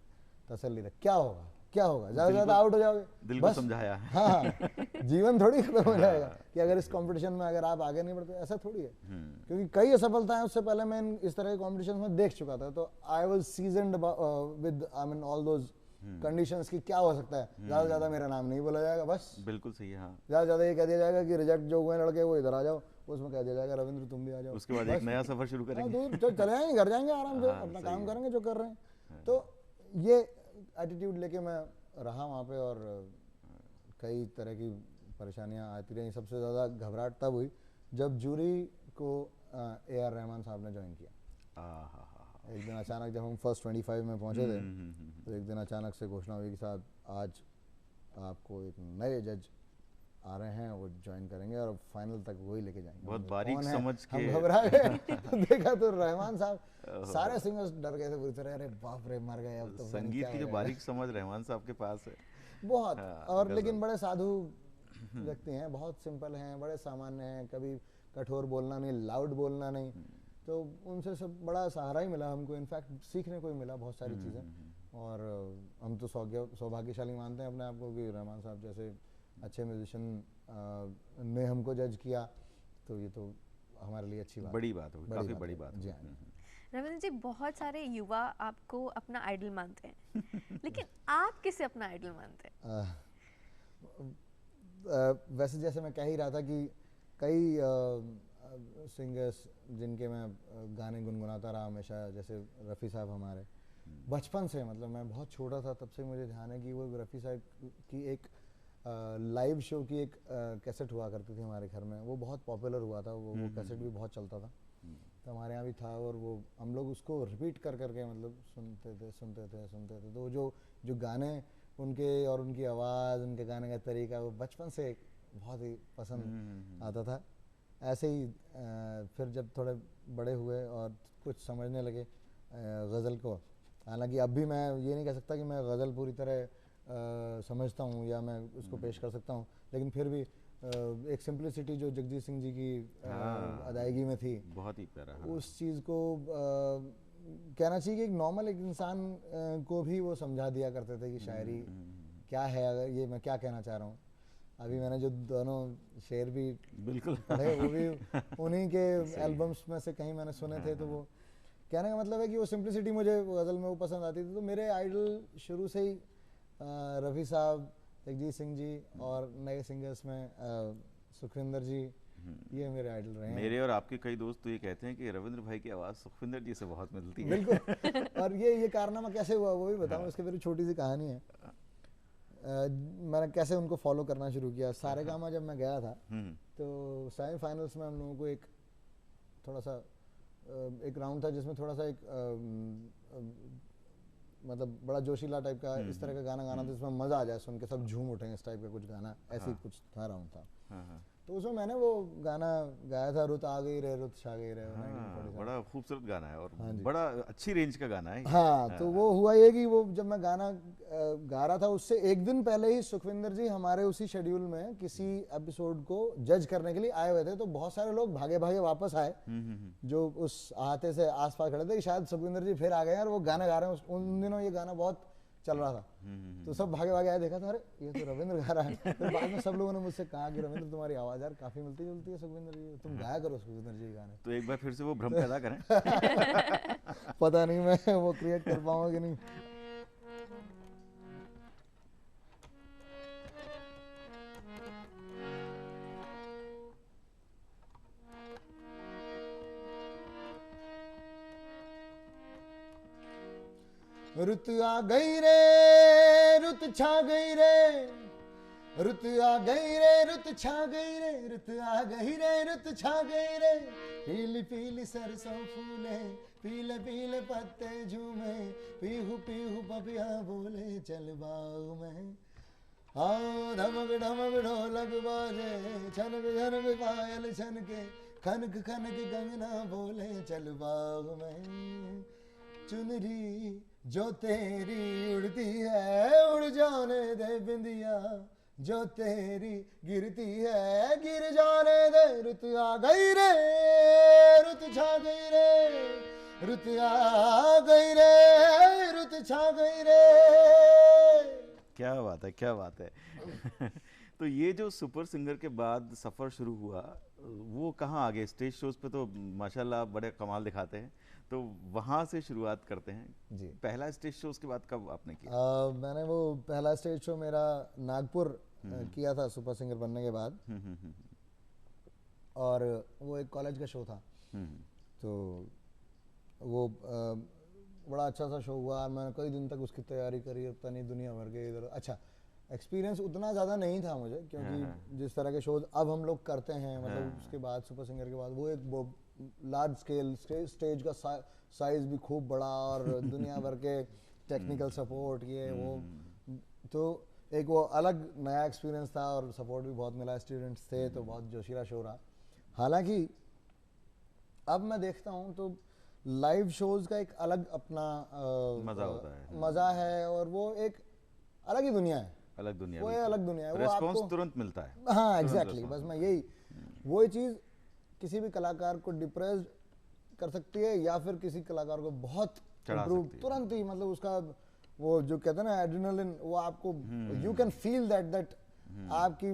तसल्ली रख, क्या होगा क्या होगा, ज़्यादा ज़्यादा आउट हो जाओगे, दिल को समझाया। हाँ, जीवन थोड़ी खत्म हो जाएगा कि अगर इस कंपटीशन में अगर आप आगे नहीं बढ़ते, ऐसा थोड़ी है। क्योंकि कई असफलताएं उससे पहले मैं इस तरह के कॉम्पिटिशन में देख चुका था, तो I was seasoned with I mean all those conditions की क्या हो सकता है, ज़्यादा से ज़्यादा मेरा नाम नहीं बोला जाएगा, बस बिल्कुल सही है। ज़्यादा से ज़्यादा ये कह दिया जाएगा कि रिजेक्ट जो हुए लड़के वो इधर आ जाओ, उसमें कह दिया जाएगा रविंद्र तुम भी आ जाओ, उसके बाद एक नया सफर शुरू करेंगे। दूर चले जाएंगे, घर जाएंगे आराम से, अपना काम करेंगे जो कर रहे हैं। तो ये एटीट्यूड लेके मैं रहा वहाँ पे, और कई तरह की परेशानियाँ आती रही। सबसे ज़्यादा घबराहट तब हुई जब जूरी को AR रहमान साहब ने ज्वाइन किया। एक दिन अचानक जब हम फर्स्ट 25 में पहुँचे थे, तो एक दिन अचानक से घोषणा हुई कि साहब आज आपको एक नए जज आ रहे हैं, वो ज्वाइन करेंगे और फाइनल तक वही लेके जाएंगे। बहुत बारीक समझ के हम घबरा गए। देखा तो रहमान साहब, सारे सिंगर्स डर गए थे पूरी तरह, अरे बाप रे मर गए अब तो। संगीत की जो बारीक समझ रहमान साहब के पास है बहुत, और लेकिन बड़े साधु व्यक्ति हैं, बहुत सिंपल हैं, बड़े सामान्य हैं, कभी कठोर बोलना नहीं, लाउड बोलना नहीं, तो उनसे सब बड़ा सहारा ही मिला हमको, इनफैक्ट सीखने को ही मिला बहुत सारी चीज़ें। और हम तो सौभाग्यशाली मानते हैं अपने आप को कि रहमान साहब जैसे अच्छे म्यूजिशियन ने हमको जज किया, तो ये तो हमारे लिए अच्छी बात बड़ी बात होगी, काफी बड़ी बात जी होगी। हाँ। रविंद्र जी, बहुत सारे युवा आपको अपना आइडल मानते हैं लेकिन आप किसे अपना आइडल मानते हैं? वैसे जैसे मैं कह ही रहा था कि कई सिंगर्स जिनके मैं गाने गुनगुनाता रहा हमेशा, जैसे रफ़ी साहब हमारे बचपन से, मतलब मैं बहुत छोटा था तब से मुझे ध्यान है कि वो रफ़ी साहब की एक लाइव शो की एक कैसेट हुआ करती थी हमारे घर में, वो बहुत पॉपुलर हुआ था, वो कैसेट भी बहुत चलता था, तो हमारे यहाँ भी था, और वो हम लोग उसको रिपीट कर करके मतलब सुनते थे। तो जो गाने उनके और उनकी आवाज़, उनके गाने का तरीका, वो बचपन से बहुत ही पसंद आता था। ऐसे ही फिर जब थोड़े बड़े हुए और कुछ समझने लगे गज़ल को, हालांकि अब भी मैं ये नहीं कह सकता कि मैं गज़ल पूरी तरह समझता हूँ या मैं उसको पेश कर सकता हूँ, लेकिन फिर भी एक सिंप्लिसिटी जो जगजीत सिंह जी की अदायगी में थी, बहुत ही प्यारा। उस चीज़ को कहना चाहिए कि एक नॉर्मल एक इंसान को भी वो समझा दिया करते थे कि शायरी क्या है, अगर ये मैं क्या कहना चाह रहा हूँ। अभी मैंने जो दोनों शेर भी बिल्कुल पढ़े, वो भी उन्हीं के एल्बम्स में से कहीं मैंने सुने थे, तो वो कहने का मतलब है कि वो सिंप्लिसिटी मुझे गज़ल में वो पसंद आती थी। तो मेरे आइडल शुरू से ही रफ़ी साहब, जगजीत सिंह जी, और नए सिंगर्स में सुखविंदर जी, ये मेरे आइडल रहे हैं। मेरे और आपके कई दोस्त तो ये कहते हैं कि रविंद्र भाई की आवाज़ सुखविंदर जी से बहुत मिलती है। बिल्कुल। और ये कारनामा कैसे हुआ वो भी बताऊँ, इसके मेरी छोटी सी कहानी है। मैंने कैसे उनको फॉलो करना शुरू किया। सारेगामा जब मैं गया था तो सेमीफाइनल्स में हम लोगों को एक थोड़ा सा एक राउंड था जिसमें थोड़ा सा एक मतलब बड़ा जोशीला टाइप का इस तरह का गाना गाना था जिसमें मज़ा आ जाए, सुन के सब झूम उठें, इस टाइप का कुछ गाना, ऐसे ही कुछ था राउंड था। तो उसमें मैंने वो गाना गाया था, रुत आ गई रे रुत छा गई रे। बड़ा खूबसूरत गाना है और बड़ा अच्छी रेंज का गाना है। हाँ, तो वो हुआ ये कि वो जब मैं गाना गा रहा था उससे एक दिन पहले ही सुखविंदर जी हमारे उसी शेड्यूल में किसी एपिसोड को जज करने के लिए आए हुए थे, तो बहुत सारे लोग भागे भागे वापस आए जो उस अहाते से आसपास खड़े थे कि शायद सुखविंदर जी फिर आ गए और वो गाना गा रहे हैं। उन दिनों ये गाना बहुत चल रहा था, तो सब भागे भागे आए, देखा था अरे ये तो रविंद्र गा रहा है। फिर बाद में सब लोगों ने मुझसे कहा कि रविंद्र तुम्हारी आवाज़ यार काफ़ी मिलती जुलती है सुखविंदर जी, तुम गाया करो सुखविंदर जी गाने। तो एक बार फिर से वो भ्रम पैदा करें। पता नहीं मैं वो क्रिएट कर पाऊंगा कि नहीं। रुत आ गई रे रुत छा गई रे, रुत आ गई रे रुत छा गई रे, रुत आ गई रे रुत छा गई रे। पीली पीली सरसों फूले, पीले पीले पत्ते झूमे, पीहू पीहू पपिया बोले चल बाऊ में। हाँ धमक धमक ढोलक बाजे, छनक छनक पायल छनके, खनक खनक कंगना बोले चल बाऊ में। चुनरी जो तेरी उड़ती है उड़ जाने दे बिंदिया, जो तेरी गिरती है गिर जाने दे। रुत आ गई रे रुत छा गई रे, रुत आ गई रे रुत छा गई रे। क्या बात है, क्या बात है। तो ये जो सुपर सिंगर के बाद सफ़र शुरू हुआ वो कहाँ आगे? स्टेज शोज पे तो माशाल्लाह बड़े कमाल दिखाते हैं, तो वहाँ से शुरुआत करते हैं जी। पहला स्टेज शो उसके बाद कब आपने किया? मैंने वो पहला स्टेज शो मेरा नागपुर किया था सुपर सिंगर बनने के बाद, और वो एक कॉलेज का शो था, तो वो बड़ा अच्छा सा शो हुआ। मैंने कई दिन तक उसकी तैयारी करी, पता नहीं दुनिया भर के इधर। अच्छा, एक्सपीरियंस उतना ज़्यादा नहीं था मुझे, क्योंकि जिस तरह के शोज अब हम लोग करते हैं, मतलब उसके बाद सुपर सिंगर के बाद वो एक लार्ज स्केल स्टेज का साइज भी खूब बड़ा और दुनिया भर के टेक्निकल सपोर्ट ये वो, तो एक वो अलग नया एक्सपीरियंस था और सपोर्ट भी बहुत मिला, स्टूडेंट्स थे तो बहुत जोशीला शो रहा। हालांकि अब मैं देखता हूँ तो लाइव शोज का एक अलग अपना मज़ा होता है, मज़ा है, और वो एक अलग ही दुनिया है, अलग दुनिया, वो अलग दुनिया है, रिस्पॉन्स तुरंत मिलता है। हाँ एग्जैक्टली, बस मैं यही वो चीज़ किसी भी कलाकार को डिप्रेस कर सकती है या फिर किसी कलाकार को बहुत इम्प्रूव तुरंत ही, मतलब उसका वो जो कहते हैं ना एड्रेनलिन, वो आपको यू कैन फील दैट आपकी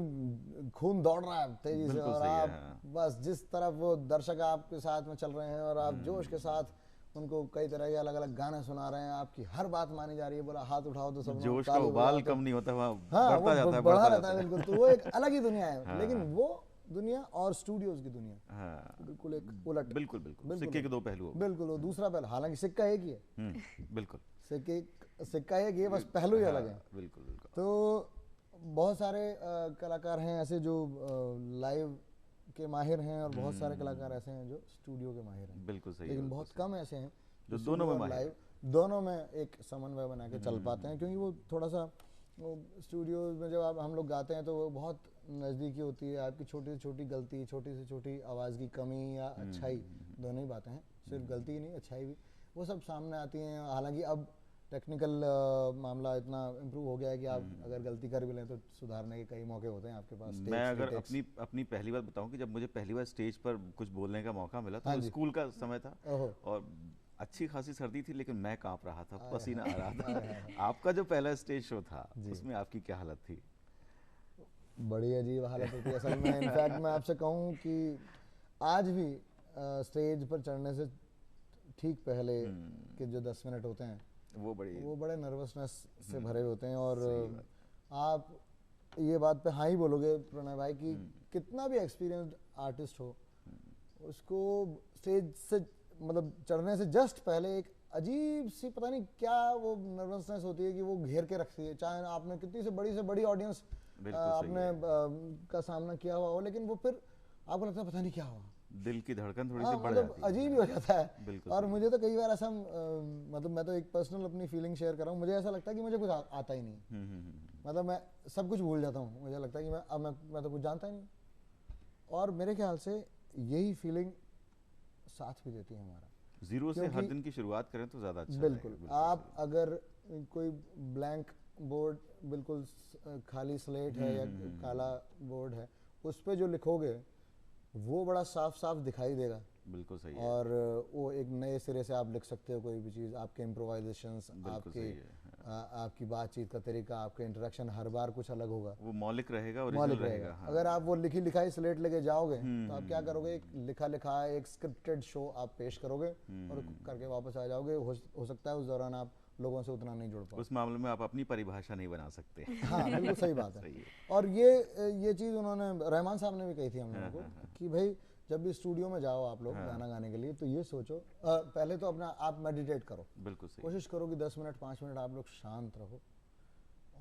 खून दौड़ रहा है तेजी से, बिल्कुल और सही है, आप हाँ। बस जिस तरफ वो दर्शक आपके साथ में चल रहे हैं और आप जोश के साथ उनको कई तरह के अलग अलग गाने सुना रहे हैं, आपकी हर बात मानी जा रही है, बोला हाथ उठाओ तो सब जोश का ताली उबाल बजाओ तो- कम नहीं होता, वहाँ हाँ, बढ़ता जाता है, बढ़ा बढ़ता रहता है जाता है। बिल्कुल। तो वो एक अलग ही दुनिया है, लेकिन वो दुनिया और स्टूडियोज की दुनिया हाँ, बिल्कुल एक उलट। बिल्कुल बिल्कुल सिक्के के दो पहलू हो गए। बिल्कुल, वो दूसरा पहलू, हालांकि सिक्का एक ही है, बिल्कुल सिक्का एक ही है, बस पहलू ही अलग है। बिल्कुल बिल्कुल। तो बहुत सारे कलाकार हैं ऐसे जो लाइव के माहिर हैं, और बहुत सारे कलाकार ऐसे हैं जो स्टूडियो के माहिर हैं, बिल्कुल सही है, लेकिन बिल्कुल बहुत सही। कम ऐसे हैं जो जो दोनों में studio और माहिर लाइव दोनों में एक समन्वय बना के चल पाते हैं, क्योंकि वो थोड़ा सा वो स्टूडियो में जब आप हम लोग गाते हैं तो वो बहुत नज़दीकी होती है, आपकी छोटी से छोटी गलती, छोटी से छोटी आवाज़ की कमी या अच्छाई, दोनों ही बातें हैं, सिर्फ गलती ही नहीं अच्छाई भी, वो सब सामने आती हैं। हालांकि अब टेक्निकल मामला इतना इम्प्रूव हो गया है कि आप अगर गलती कर भी लें तो सुधारने के कई मौके होते हैं आपके पास। मैं अगर अपनी पहली बात बताऊं कि जब मुझे पहली बार स्टेज पर कुछ बोलने का मौका मिला तो स्कूल का समय था, ओहो। और अच्छी खासी सर्दी थी, लेकिन मैं कांप रहा था, पसीना आ रहा था। आपका जो पहला स्टेज शो था उसमें आपकी क्या हालत थी? बड़ी अजीब हालत होती है असल में। इनफैक्ट मैं आपसे कहूँ कि आज भी स्टेज पर चढ़ने से ठीक पहले के जो 10 मिनट होते हैं वो बड़े नर्वसनेस से भरे होते हैं, और आप ये बात पे हाँ ही बोलोगे प्रणय भाई कि कितना भी एक्सपीरियंस्ड आर्टिस्ट हो, उसको स्टेज से मतलब चढ़ने से जस्ट पहले एक अजीब सी पता नहीं क्या वो नर्वसनेस होती है कि वो घेर के रखती है, चाहे आपने कितनी से बड़ी ऑडियंस आपने का सामना किया हुआ हो, लेकिन वो फिर आपको लगता है पता नहीं क्या हुआ, दिल की धड़कन थोड़ी सी बढ़ मतलब जाती है। अजीब ही हो जाता है। बिल्कुल और मुझे तो कई बार ऐसा मतलब मैं तो एक पर्सनल अपनी फीलिंग शेयर कर रहा हूँ, मुझे ऐसा लगता है कि मुझे कुछ आता ही नहीं, मतलब मैं सब कुछ भूल जाता हूँ, मुझे लगता है कि मैं तो कुछ जानता ही नहीं, और मेरे ख्याल से यही फीलिंग साथ भी देती है हमारा। जीरो से हर दिन की शुरुआत करें तो ज़्यादा अच्छा बिल्कुल, रहेगा। आप अगर कोई ब्लैंक बोर्ड, बिल्कुल खाली स्लेट है या काला बोर्ड है, उस पे जो लिखोगे वो बड़ा साफ साफ दिखाई देगा। बिल्कुल सही है। और वो एक नए सिरे से आप लिख सकते हो कोई भी चीज़, आपके इम्प्रोवाइजेशंस, आपकी बातचीत का तरीका, आपके इंटरेक्शन हर बार कुछ अलग होगा, वो मौलिक रहेगा, ओरिजिनल रहेगा। हाँ। अगर आप वो लिखी लिखाई स्लेट लेके जाओगे तो आप क्या करोगे, एक लिखा लिखा एक स्क्रिप्टेड शो आप पेश करोगे और करके वापस आ जाओगे। हो सकता है उस दौरान आप लोगों से उतना नहीं जुड़ पाओ, उस मामले में आप अपनी परिभाषा नहीं बना सकते। हाँ बिल्कुल सही बात है। सही है। और ये चीज़ उन्होंने, रहमान साहब ने भी कही थी हम लोगों को कि भाई जब भी स्टूडियो में जाओ आप लोग गाना गाने के लिए, तो ये सोचो पहले तो अपना आप मेडिटेट करो, बिल्कुल सही। कोशिश करो कि 10 मिनट 5 मिनट आप लोग शांत रहो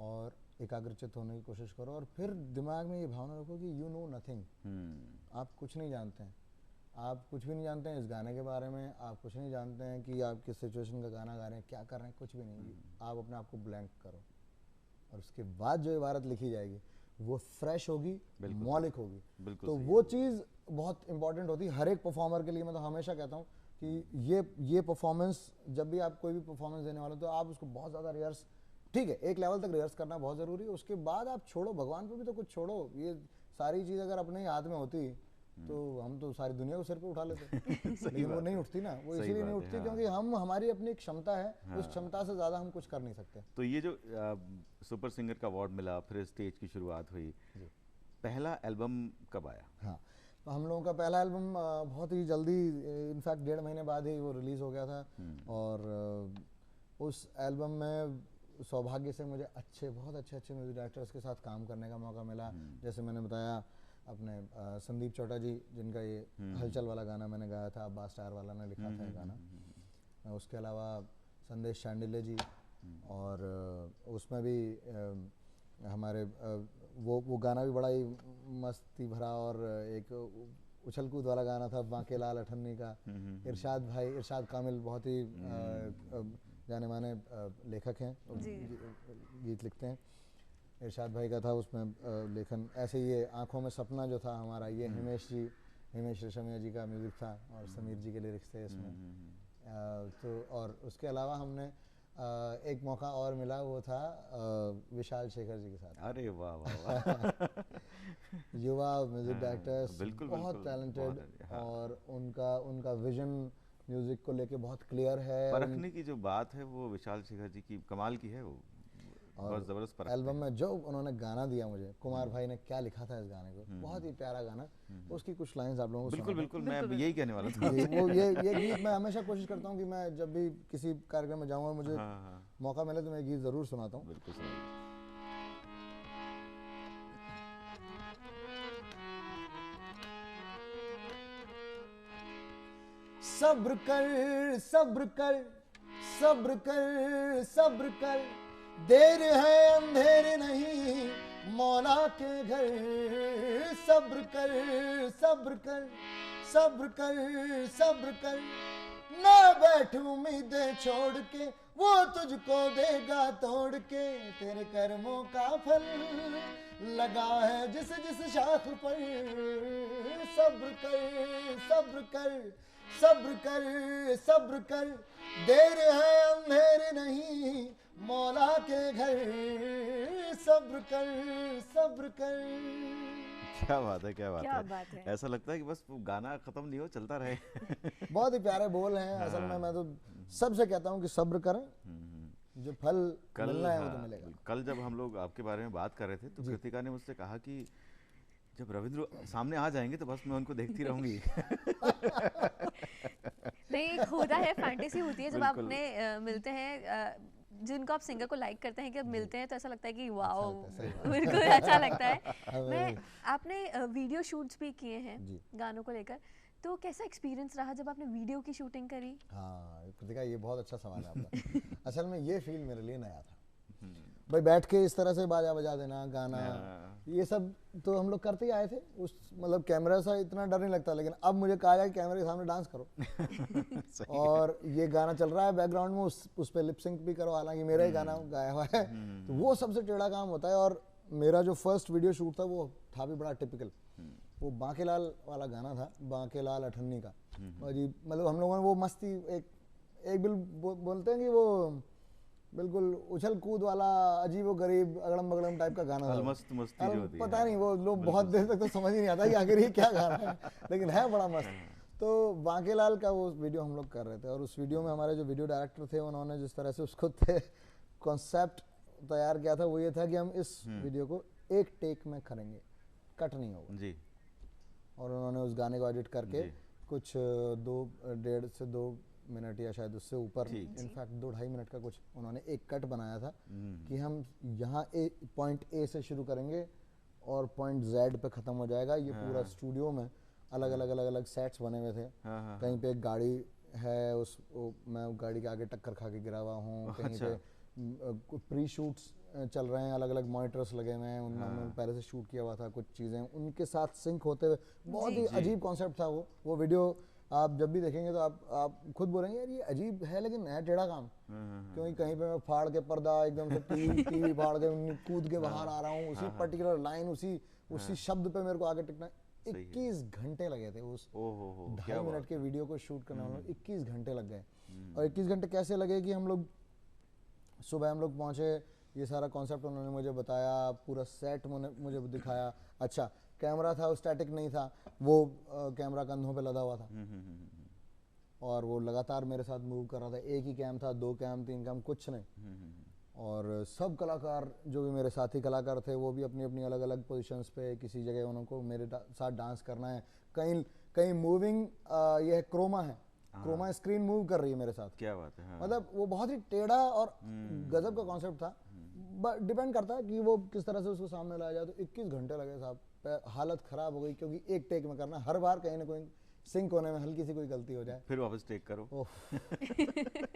और एकाग्रचित होने की कोशिश करो, और फिर दिमाग में ये भावना रखो कि यू नो नथिंग, आप कुछ नहीं जानते हैं, आप कुछ भी नहीं जानते हैं इस गाने के बारे में, आप कुछ नहीं जानते हैं कि आप किस सिचुएशन का गाना गा रहे हैं, क्या कर रहे हैं, कुछ भी नहीं। आप अपने आप को ब्लैंक करो, और उसके बाद जो इबारत लिखी जाएगी वो फ्रेश होगी, मौलिक होगी। तो वो चीज़ बहुत इंपॉर्टेंट होती है हर एक परफॉर्मर के लिए। मैं तो हमेशा कहता हूँ कि ये परफॉर्मेंस, जब भी आप कोई भी परफॉर्मेंस देने वाले हो तो आप उसको बहुत ज़्यादा रिहर्स, ठीक है एक लेवल तक रिहर्स करना बहुत ज़रूरी है, उसके बाद आप छोड़ो, भगवान पे भी तो कुछ छोड़ो। ये सारी चीज़ अगर अपने हाथ में होती तो हम तो सारी दुनिया को सिर पे उठा लेते लेकिन वो नहीं उठती ना, वो इसीलिए नहीं उठती क्योंकि हमारी अपनी एक क्षमता है, उस क्षमता से ज़्यादा हम कुछ कर नहीं सकते। तो ये जो सुपर सिंगर का अवार्ड मिला, फिर स्टेज की शुरुआत हुई, पहला एल्बम कब आया? हाँ, तो हम लोगों का पहला एल्बम बहुत ही जल्दी, इनफैक्ट 1.5 महीने बाद ही वो रिलीज़ हो गया था, और उस एल्बम में सौभाग्य से मुझे बहुत अच्छे म्यूजिक डायरेक्टर्स के साथ काम करने का मौका मिला। जैसे मैंने बताया अपने संदीप चौटा जी, जिनका ये हलचल वाला गाना मैंने गाया था, अब्बास स्टार वाला ने लिखा था ये गाना, उसके अलावा संदेश चांडिल्य जी, और उसमें भी हमारे वो गाना भी बड़ा ही मस्ती भरा और एक उछल कूद वाला गाना था, बांके लाल अठन्नी का। इरशाद कामिल बहुत ही जाने माने लेखक हैं, गीत लिखते हैं, इरशाद भाई का था उसमें लेखन। ऐसे ये आँखों में सपना जो था हमारा, ये हिमेश रेशमिया जी का म्यूज़िक था, और समीर जी के लिरिक्स थे इसमें। तो और उसके अलावा हमने एक मौका और मिला, वो था विशाल शेखर जी के साथ। अरे वाह वाह वाह। युवा म्यूजिक डायरेक्टर्स, बहुत टैलेंटेड, और उनका विजन म्यूजिक को लेके बहुत क्लियर है। परखने की जो बात है वो विशाल शेखर जी की कमाल की है, वो बहुत जबरदस्त परखते एल्बम हैं। में जो उन्होंने गाना दिया मुझे, कुमार भाई ने क्या लिखा था इस गाने को, बहुत ही प्यारा गाना। उसकी कुछ लाइंस आप लोगों को बिल्कुल सुनाता बिल्कुल, मैं यही कहने वाला था। हूं। ये गीत मैं हमेशा कोशिश करता हूँ कि मैं जब भी किसी कार्यक्रम में जाऊँगा, मुझे हाँ, मौका मिले तो मैं ये गीत जरूर सुनाता हूँ। बिल्कुल सुनाइए। सब्र कर सब्र कर सब्र कर सब्र कर, देर है अंधेर नहीं मौला के घर। सब्र कर सब्र कर सब्र कर सब्र कर, ना बैठ उम्मीदें छोड़ के, वो तुझको देगा तोड़ के। तेरे कर्मों का फल लगा है जिस जिस शाख पर। सब्र कर सब्र कर सब्र कर सब्र कर, देर है अंधेर नहीं मौला के घर। सब्र कर सब्र कर। क्या बात है, क्या बात क्या है। बात है। ऐसा लगता है कि बस वो गाना खत्म नहीं हो, चलता रहे। बहुत ही प्यारे बोल हैं। असल में मैं तो सबसे कहता हूँ कि सब्र करें, जो फल मिलना है वो तो हाँ, मिलेगा। कल जब हम लोग आपके बारे में बात कर रहे थे तो कृतिका ने मुझसे कहा कि जब रविंद्र सामने आ जाएंगे तो बस मैं उनको देखती रहूंगी। नहीं, एक होता है, फैंटेसी होती है जब आप बिल्कुल। अपने मिलते हैं, जिनको आप सिंगर को लाइक करते हैं, कि अब मिलते हैं तो ऐसा लगता है कि वाओ, लगता है, सही बिल्कुल अच्छा लगता है। हमें मैं आपने वीडियो शूट्स भी किए हैं जी। गानों को लेकर, तो कैसा एक्सपीरियंस रहा जब आपने वीडियो की शूटिंग करी? हाँ कृतिका, ये बहुत अच्छा सवाल है आपका। असल में ये फील मेरे लिए नया था। भाई बैठ के इस तरह से बाजा बजा देना, गाना, ये सब तो हम लोग करते ही आए थे। उस मतलब कैमरा से इतना डर नहीं लगता, लेकिन अब मुझे कहा जाए कैमरे के सामने डांस करो और ये गाना चल रहा है बैकग्राउंड में, उस पे लिप सिंक भी करो, हालांकि मेरा ही गाना गाया हुआ है। तो वो सबसे टेढ़ा काम होता है। और मेरा जो फर्स्ट वीडियो शूट था वो था भी बड़ा टिपिकल। वो बांकेलाल वाला गाना था, बांकेलाल अठन्नी का। और जी मतलब हम लोगों ने वो मस्ती एक बोलते हैं कि वो बिल्कुल उछल कूद वाला अजीब व गरीब अगड़म बगड़म टाइप का गाना था। अलमस्त मस्ती जो होती है। पता नहीं, वो लोग बहुत देर तक तो समझ ही नहीं आता कि आखिर ये क्या गाना है, लेकिन है बड़ा मस्त। तो बांकेलाल का वो वीडियो हम लोग कर रहे थे, और उस वीडियो में हमारे जो वीडियो डायरेक्टर थे उन्होंने जिस तरह से उसको कॉन्सेप्ट तैयार किया था वो ये था कि हम इस वीडियो को एक टेक में करेंगे, कट नहीं होगा जी। और उन्होंने उस गाने को एडिट करके कुछ 1.5 से 2 मिनट या शायद उससे ऊपर, इनफैक्ट 2-2.5 मिनट का कुछ उन्होंने एक कट बनाया था कि हम यहाँ पॉइंट ए से शुरू करेंगे और पॉइंट जेड पे खत्म हो जाएगा। ये पूरा स्टूडियो में अलग अलग सेट्स बने हुए थे। कहीं पे एक गाड़ी है, मैं गाड़ी के आगे टक्कर खा के गिरा हुआ हूँ, कहीं पे प्री शूट्स चल रहे हैं, अलग अलग मॉनिटर्स लगे हुए हैं, उनमें हमने पहले से शूट किया हुआ था, कुछ चीज़ें उनके साथ सिंक होते हुए, बहुत ही अजीब कॉन्सेप्ट था वो वीडियो। आप जब भी देखेंगे तो आप खुद बोलेंगे यार ये अजीब है, लेकिन है टेढ़ा काम। क्योंकि कहीं पे मैं फाड़ के पर्दा एकदम से टीवी फाड़ के कूद के बाहर आ रहा हूँ, उसी पर्टिकुलर लाइन उसी शब्द पे मेरे को आगे टिकना। 21 घंटे लगे थे उस 2.5 मिनट के वीडियो को शूट करने में। 21 घंटे लग गए। और 21 घंटे कैसे लगे कि हम लोग सुबह पहुंचे, ये सारा कॉन्सेप्ट उन्होंने मुझे बताया, पूरा सेट मुझे दिखाया। अच्छा कैमरा था, स्टैटिक नहीं था, वो कैमरा कंधों पे लदा हुआ था और वो लगातार मेरे साथ मूव कर रहा था। एक ही कैम था, 2 कैम 3 कैम कुछ नहीं। और सब कलाकार जो भी मेरे साथी कलाकार थे वो भी अपनी अपनी अलग अलग पोजीशंस पे, किसी जगह उनको मेरे साथ डांस करना है, कहीं मूविंग, ये है क्रोमा है, क्रोमा स्क्रीन मूव कर रही है मेरे साथ। क्या बात है। मतलब वो बहुत ही टेढ़ा और गजब का कॉन्सेप्ट था। डिपेंड करता है कि वो किस तरह से उसको सामने लाया जाए। तो 21 घंटे लगे साहब, हालत खराब हो गई, क्योंकि एक टेक में करना, हर बार कहीं ना कहीं सिंक होने में हल्की सी कोई गलती हो जाए, फिर वापस टेक करो।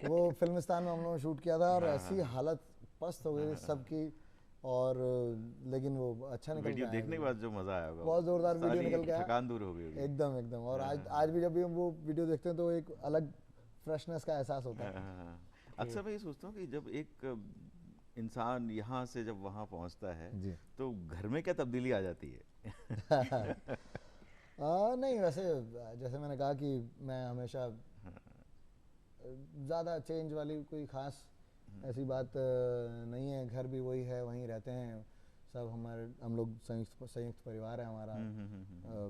वो फिल्मिस्तान में हम लोगों ने शूट किया था और ऐसी हालत पस्त हो गई सबकी। और लेकिन वो अच्छा निकल वीडियो गया। देखने के बाद जो मजा आया होगा, बहुत जोरदार वीडियो निकल गया, थकान दूर हो गई होगी। एकदम। और आज भी जब भी हम वो वीडियो देखते हैं तो एक अलग फ्रेशनेस का एहसास होता है। अक्सर मैं ये सोचता हूँ कि जब एक इंसान यहाँ से जब वहाँ पहुँचता है तो घर में क्या तब्दीली आ जाती है? नहीं, वैसे जैसे मैंने कहा कि मैं हमेशा ज़्यादा चेंज वाली कोई ख़ास ऐसी बात नहीं है। घर भी वही है, वहीं रहते हैं, सब हम लोग संयुक्त परिवार है हमारा।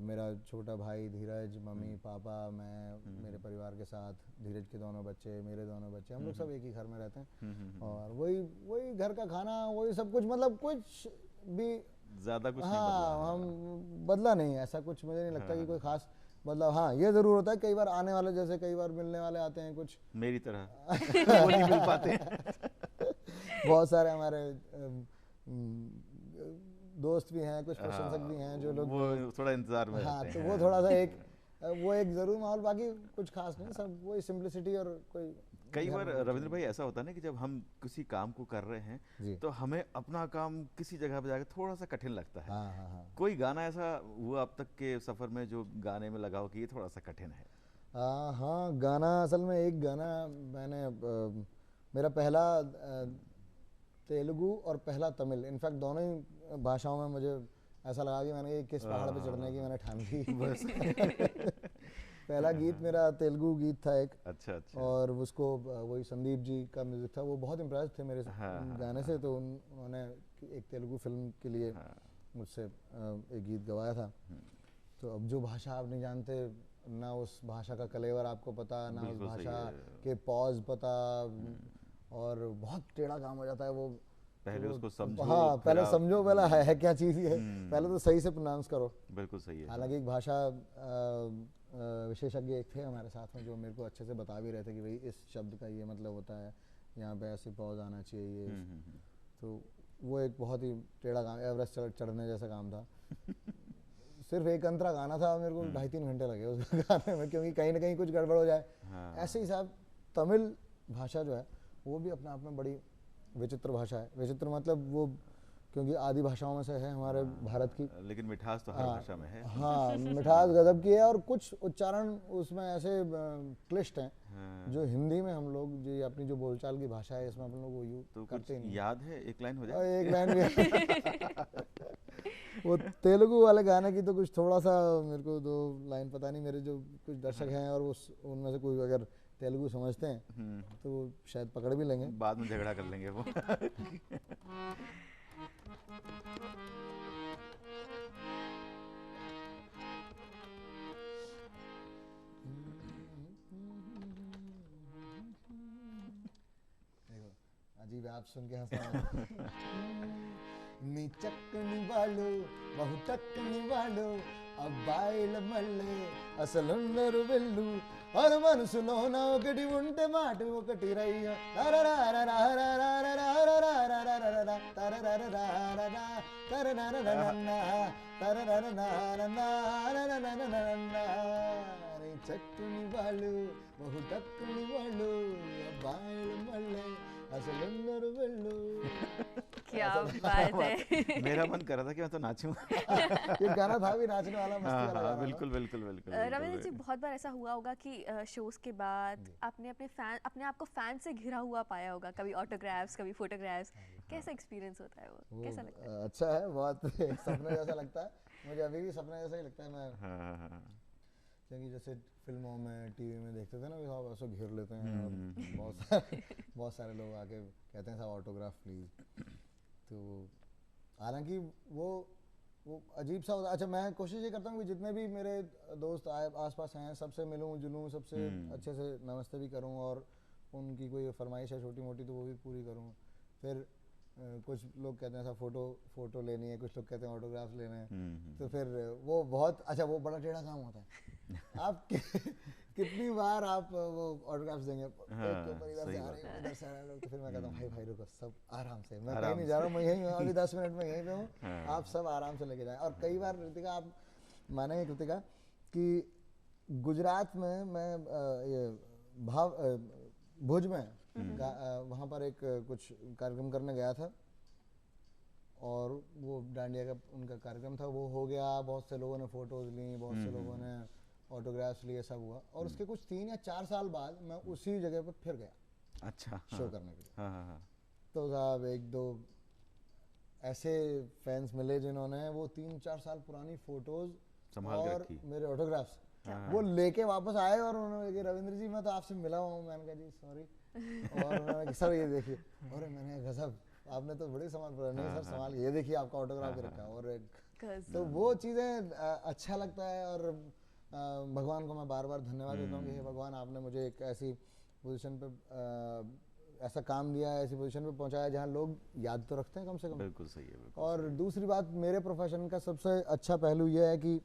मेरा छोटा भाई धीरज, मम्मी पापा, मैं मेरे परिवार के साथ, धीरज के दोनों बच्चे, मेरे दोनों बच्चे, हम लोग सब एक ही घर में रहते हैं। और वही घर का खाना, वही सब कुछ, मतलब कुछ भी ज्यादा कुछ नहीं हाँ हम बदला नहीं, ऐसा कुछ मुझे नहीं लगता कि कोई खास बदलाव। हाँ ये जरूर होता है, कई बार आने वाले, जैसे कई बार मिलने वाले आते हैं कुछ मेरी तरह वो नहीं मिल पाते। बहुत सारे हमारे दोस्त भी हैं, कुछ प्रशंसक भी हैं जो लोग वो थोड़ा इंतजार में हाँ, रहते तो हैं। वो थोड़ा सा एक जरूर माहौल, बाकी कुछ खास नहीं, सब वही सिंप्लिसिटी। और कोई कई घर बार में रविंद्र भाई ऐसा होता है ना कि जब हम किसी काम को कर रहे हैं जी। तो हमें अपना काम किसी जगह पे जाकर थोड़ा सा कठिन लगता है। हाँ हाँ हाँ कोई गाना ऐसा हुआ अब तक के सफर में जो गाने में लगा हो कि ये थोड़ा सा कठिन है? हाँ गाना, असल में एक गाना मैंने मेरा पहला तेलुगु और पहला तमिल, इनफैक्ट दोनों ही भाषाओं में मुझे ऐसा लगा कि मैंने किस पहाड़ पे चढ़ने की मैंने ठान ली बस। पहला गीत मेरा तेलुगु गीत था एक। अच्छा। और उसको वही संदीप जी का म्यूजिक था, वो बहुत इम्प्रेस थे मेरे गाने से, तो उन्होंने एक तेलुगु फिल्म के लिए मुझसे एक गीत गवाया था। तो अब जो भाषा आप नहीं जानते, ना उस भाषा का कलेवर आपको पता, ना उस भाषा के पॉज पता, और बहुत टेढ़ा काम हो जाता है वो। पहले उसको समझो, हाँ पहले समझो, पहले है क्या चीज़ ये, पहले तो सही से प्रोनाउंस करो। बिल्कुल सही है। हालांकि एक भाषा विशेषज्ञ एक थे हमारे साथ में जो मेरे को अच्छे से बता भी रहे थे कि भाई इस शब्द का ये मतलब होता है, यहाँ पे ऐसे पॉज आना चाहिए। तो वो एक बहुत ही टेढ़ा काम, एवरेस्ट चढ़ने जैसा काम था। सिर्फ एक अंतरा गाना था, मेरे को 2.5-3 घंटे लगे उस गाने में, क्योंकि कहीं ना कहीं कुछ गड़बड़ हो जाए। ऐसे ही साहब तमिल भाषा जो है वो भी अपने आप में बड़ी विचित्र भाषा है। विचित्र मतलब वो, क्योंकि आदि भाषाओं में से है हमारे भारत की, लेकिन मिठास तो हर भाषा में है। हाँ मिठास गजब की है, और कुछ उच्चारण उसमें ऐसे क्लिष्ट हैं जो हिंदी में हम लोग, जो अपनी जो बोलचाल की भाषा है, इसमें अपन लोग वो यूज तो करते नहीं। याद है, एक लाइन हो जाए? एक लाइन भी वो तेलुगु वाले गाने की तो कुछ थोड़ा सा मेरे को 2 लाइन पता नहीं, मेरे जो कुछ दर्शक हैं और उनमें से कोई अगर तेलुगु समझते हैं तो वो शायद पकड़ भी लेंगे। बाद में झगड़ा कर लेंगे वो। देखो अजीब, आप सुन के हंसना। నీ చక్కని వాళ్ళు బహు చక్కని వాళ్ళు అబ్బాయిల మళ్ళీ అసలున్నారు వెళ్ళు అను మనసులోన ఒకటి ఉంటే మాట ఒకటి రయ్య చక్కని వాళ్ళు బహు చక్కని వాళ్ళు అబ్బాయిల మళ్ళీ అసలున్నారు వెళ్ళు। क्या बात है। मेरा मन कर रहा था कि मैं तो नाचूं। ये गाना था भी नाचने वाला, मस्ती वाला गाना था। बिल्कुल बिल्कुल बिल्कुल। रविंद्र जी, बहुत बार ऐसा हुआ होगा कि शोज के बाद आपने अपने आप को फैन से घिरा हुआ पाया होगा, कभी ऑटोग्राफ्स, कभी फोटोग्राफ्स। कैसा एक्सपीरियंस होता है वो कैसा लगता है? अच्छा है, बहुत सपने जैसा लगता है मुझे, अभी भी सपने जैसा ही लगता है। मैं क्योंकि जैसे फिल्मों में, टीवी में देखते थे ना, वे सब ऐसे घेर लेते हैं और बहुत सारे लोग आके कहते हैं साहब ऑटोग्राफ प्लीज। तो हालांकि वो अजीब सा होता है। अच्छा, मैं कोशिश ये करता हूँ कि जितने भी मेरे दोस्त आसपास हैं सबसे मिलूं जुलूं, सबसे अच्छे से नमस्ते भी करूं, और उनकी कोई फरमाइश है छोटी मोटी तो वो भी पूरी करूं। फिर कुछ लोग कहते हैं साहब फोटो लेनी है, कुछ लोग कहते हैं ऑटोग्राफ लेने हैं। तो फिर वो बहुत अच्छा, वो बड़ा टेढ़ा काम होता है। आप कितनी बार आप वो ऑटोग्राफ्स देंगे, एक के ऊपर इधर से आ रहे हैं, इधर से आ रहे हैं लोग, तो फिर मैं कहता हूँ भाई रुको, सब आराम से, मैं कहीं नहीं जा रहा हूँ, मैं यहीं हूँ, अभी 10 मिनट में यहीं पे हूँ, आप सब आराम से लेके जाएं। और कई बार कृतिका, आप मानेंगे कृतिका कि गुजरात में मैं ये भुज में वहाँ पर एक कुछ कार्यक्रम करने गया था, और वो डांडिया का उनका कार्यक्रम था, वो हो गया, बहुत से लोगों ने फोटोज ली, बहुत से लोगों ने ऑटोग्राफ्स लिए, सब हुआ। और उसके कुछ 3 या 4 साल बाद मैं उसी जगह पर फिर गया, अच्छा, शो करने के लिए। हाँ। तो साहब 1-2 ऐसे फैंस मिले जिन्होंने वो 3-4 साल पुरानी फोटोज संभाल के और रखी। मेरे ऑटोग्राफ्स वो लेके वापस आए, और उन्होंने कहा रविंद्र जी मैं तो आपसे मिला हुआ हूँ। मैंने कहा जी सॉरी, और उन्होंने कहा सर ये देखिए, अरे मैंने गजब, आपने तो बड़ी संभाल नहीं सर संभाल ये देखिए आपका ऑटोग्राफ भी रखा है और एक कसम। तो वो चीज़ें अच्छा लगता है और भगवान को मैं बार बार धन्यवाद देता हूँ कि हे भगवान आपने मुझे एक ऐसी पोजीशन पे ऐसा काम दिया है, ऐसी पोजीशन पे पहुंचाया जहाँ लोग याद तो रखते हैं कम से कम। बिल्कुल सही है, बिल्कुल। और दूसरी बात मेरे प्रोफेशन का सबसे अच्छा पहलू ये है कि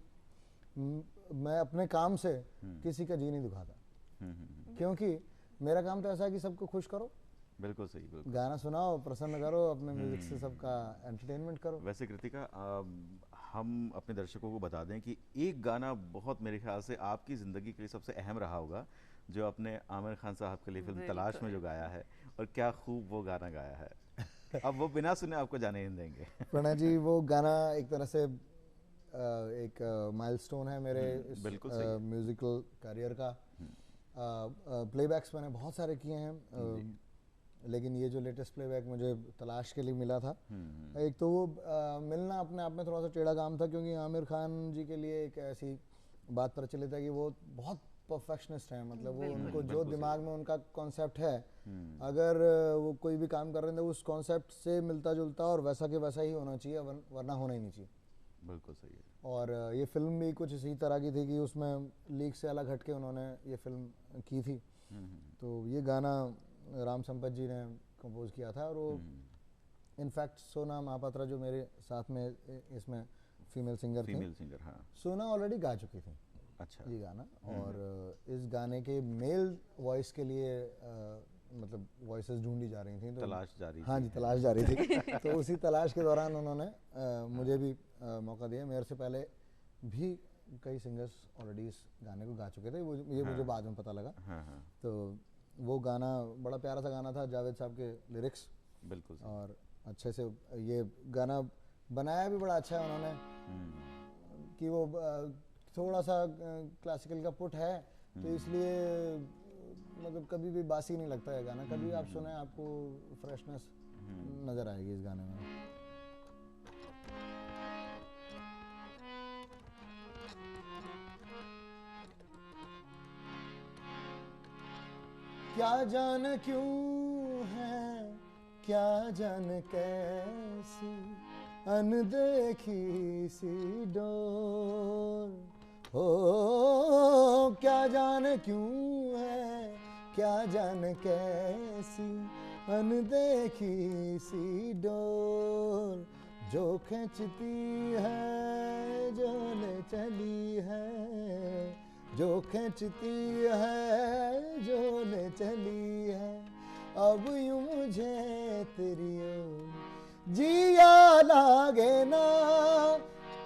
मैं अपने काम से किसी का जी नहीं दुखाता, क्योंकि मेरा काम तो ऐसा है कि सबको खुश करो, बिल्कुल सही, बिल्कुल। गाना सुनाओ, प्रसन्न करो, अपने म्यूजिक से सबका एंटरटेनमेंट करो। वैसे कृतिका, हम अपने दर्शकों को बता दें कि एक गाना बहुत मेरे ख्याल से आपकी ज़िंदगी के लिए सबसे अहम रहा होगा, जो आपने आमिर खान साहब के लिए फिल्म तलाश में जो गाया है, और क्या खूब वो गाना गाया है। अब वो बिना सुने आपको जाने नहीं देंगे। प्रणय जी वो गाना एक तरह से एक माइलस्टोन है मेरे इस बिल्कुल सही। म्यूजिकल करियर का। प्लेबैक्स मैंने बहुत सारे किए हैं, लेकिन ये जो लेटेस्ट प्लेबैक मुझे तलाश के लिए मिला था, एक तो वो मिलना अपने आप में थोड़ा सा टेढ़ा काम था, क्योंकि आमिर खान जी के लिए एक ऐसी बात प्रचलित है कि वो बहुत परफेक्शनिस्ट हैं, मतलब वो उनको जो दिमाग में उनका कॉन्सेप्ट है, अगर वो कोई भी काम कर रहे हैं तो उस कॉन्सेप्ट से मिलता जुलता और वैसा के वैसा ही होना चाहिए, वरना होना ही नहीं चाहिए। बिल्कुल सही है। और ये फिल्म भी कुछ इसी तरह की थी कि उसमें लीग से अलग हटके उन्होंने ये फिल्म की थी। तो ये गाना राम संपत जी ने कंपोज किया था, और वो इनफैक्ट सोना महापात्रा जो मेरे साथ में इसमें फीमेल सिंगर थी, फीमेल सिंगर, हाँ। सोना ऑलरेडी गा चुकी थी अच्छा। ये गाना, और इस गाने के मेल वॉइस के लिए मतलब वॉइसेस ढूंढी जा रही थी, तो तलाश जारी हाँ थी। जी तलाश जारी थी। तो उसी तलाश के दौरान उन्होंने मुझे भी मौका दिया। मेरे से पहले भी कई सिंगर्स ऑलरेडी इस गाने को गा चुके थे, ये मुझे बाद में पता लगा। हाँ। तो वो गाना बड़ा प्यारा सा गाना था, जावेद साहब के लिरिक्स, बिल्कुल सही। और अच्छे से ये गाना बनाया भी बड़ा अच्छा है उन्होंने, कि वो थोड़ा सा क्लासिकल का पुट है, तो इसलिए मतलब कभी भी बासी नहीं लगता है गाना, कभी आप सुने आपको फ्रेशनेस नज़र आएगी इस गाने में। क्या जान क्यों है, क्या जान कैसी अनदेखी सी डोर, हो क्या जान क्यों है, क्या जान कैसी अनदेखी सी डोर, जो खींचती है जो ले चली है, जो खींचती है जो ले चली है, अब यूं मुझे तेरी ओर जिया लागे ना,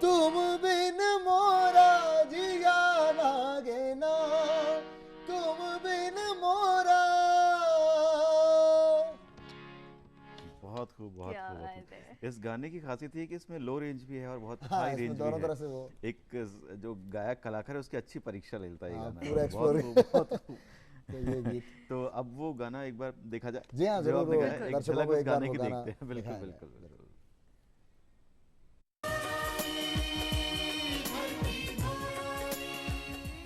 तुम बिन मोरा जिया लागे ना, तुम बिन मोरा। बहुत खूब, बहुत क्या खूब, बहुत बात खूब। है। इस गाने की खासियत ये है कि इसमें लो रेंज भी है और बहुत हाँ, हाई इसमें रेंज भी दोनों है। तरह से वो एक जो गायक कलाकार है उसकी अच्छी परीक्षा लेता है ये हाँ, गाना। पूरा बहुत explore- खूब, बहुत खूब। तो ये गीत तो अब वो गाना एक बार देखा जाए। जी हाँ, जो जरूर आपने वो गाया, एक दर्शकों झलक को उस एक बार गाने वो की गाना देखते हैं। बिल्कुल दिखाया बिल्कुल जाए। बिल्कुल।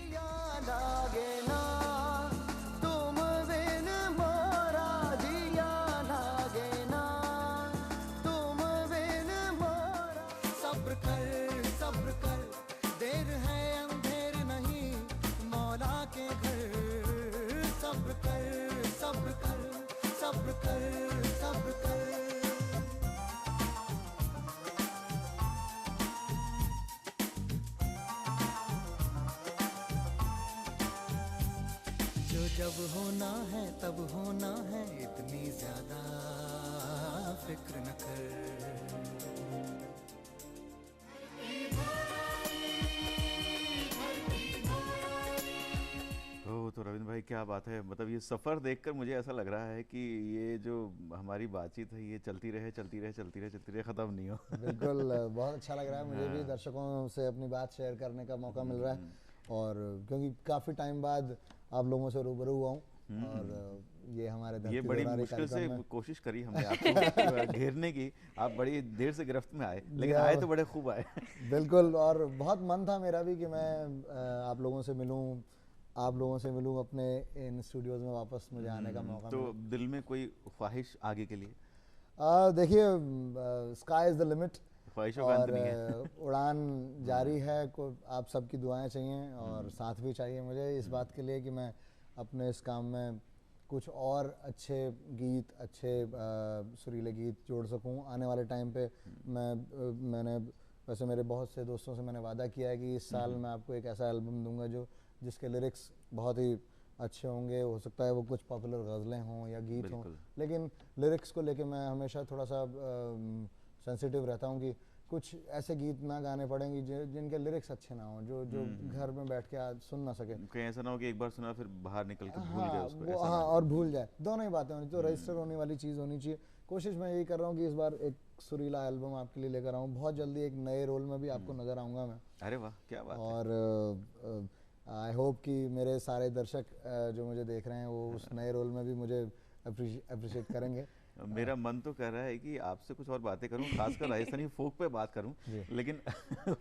जिया लागे ना, तुम बिन मोरा जिया लागे ना, तुम बिन मोरा। सब्र कर, देर है अंधेर नहीं, मौला के घर। सब्र कर, सब्र कर, सब्र कर, सब्र कर। जो जब होना है तब होना है, इतनी ज्यादा फिक्र न कर। तो रविंद्र भाई क्या बात है, मतलब ये सफ़र देखकर मुझे ऐसा लग रहा है कि ये जो हमारी बातचीत है ये चलती रहे, चलती रहे, चलती रहे, चलती रहे, ख़त्म नहीं हो। बिल्कुल बहुत अच्छा लग रहा है मुझे भी दर्शकों से अपनी बात शेयर करने का मौका मिल रहा है, और क्योंकि काफ़ी टाइम बाद आप लोगों से रूबरू हुआ हूँ, और ये हमारे ये धरती बड़ी दोहरारी मुश्किल से कार्यक्रम में। कोशिश करी हमने आपको घेरने की। आप बड़ी देर से गिरफ्त में आए, लेकिन आए तो बड़े खूब आए। बिल्कुल, और बहुत मन था मेरा भी कि मैं आप लोगों से मिलूं, आप लोगों से मिलूं, अपने इन स्टूडियोज़ में वापस मुझे आने का मौका तो मिला। दिल में कोई ख्वाहिश आगे के लिए? देखिए, स्काई इज द लिमिट ख्वाहिशों का अंत और नहीं है। उड़ान जारी है। को आप सबकी दुआएं चाहिए और साथ भी चाहिए मुझे इस बात के लिए कि मैं अपने इस काम में कुछ और अच्छे गीत, अच्छे सुरीले गीत जोड़ सकूं आने वाले टाइम पे। मैंने वैसे मेरे बहुत से दोस्तों से मैंने वादा किया है कि इस साल मैं आपको एक ऐसा एल्बम दूंगा जिसके लिरिक्स बहुत ही अच्छे होंगे। हो सकता है वो कुछ पॉपुलर गज़लें हों या गीत हों, बिल्कुल। लेकिन लिरिक्स को लेके मैं हमेशा थोड़ा सा सेंसिटिव रहता हूँ कि कुछ ऐसे गीत ना गाने पड़ेंगे जिनके लिरिक्स अच्छे ना हों, जो घर में बैठ के आज सुन ना सके। कहीं ऐसा ना हो कि एक बार सुना फिर बाहर निकल के भूल गए हाँ उसको, वो, ऐसा ना हाँ, हो। और भूल जाए, दोनों ही बातें होनी, तो रजिस्टर होने वाली चीज़ होनी चाहिए। कोशिश मैं यही कर रहा हूँ कि इस बार एक सुरीला एल्बम आपके लिए लेकर आऊँ। बहुत जल्दी एक नए रोल में भी आपको नज़र आऊँगा मैं। अरे वाह, क्या बात है। और आई होप कि मेरे सारे दर्शक जो मुझे देख रहे हैं वो उस नए रोल में भी मुझे अप्रिशिएट करेंगे। मेरा मन तो कर रहा है कि आपसे कुछ और बातें करूं, खासकर राजस्थानी फोक पे बात करूं, लेकिन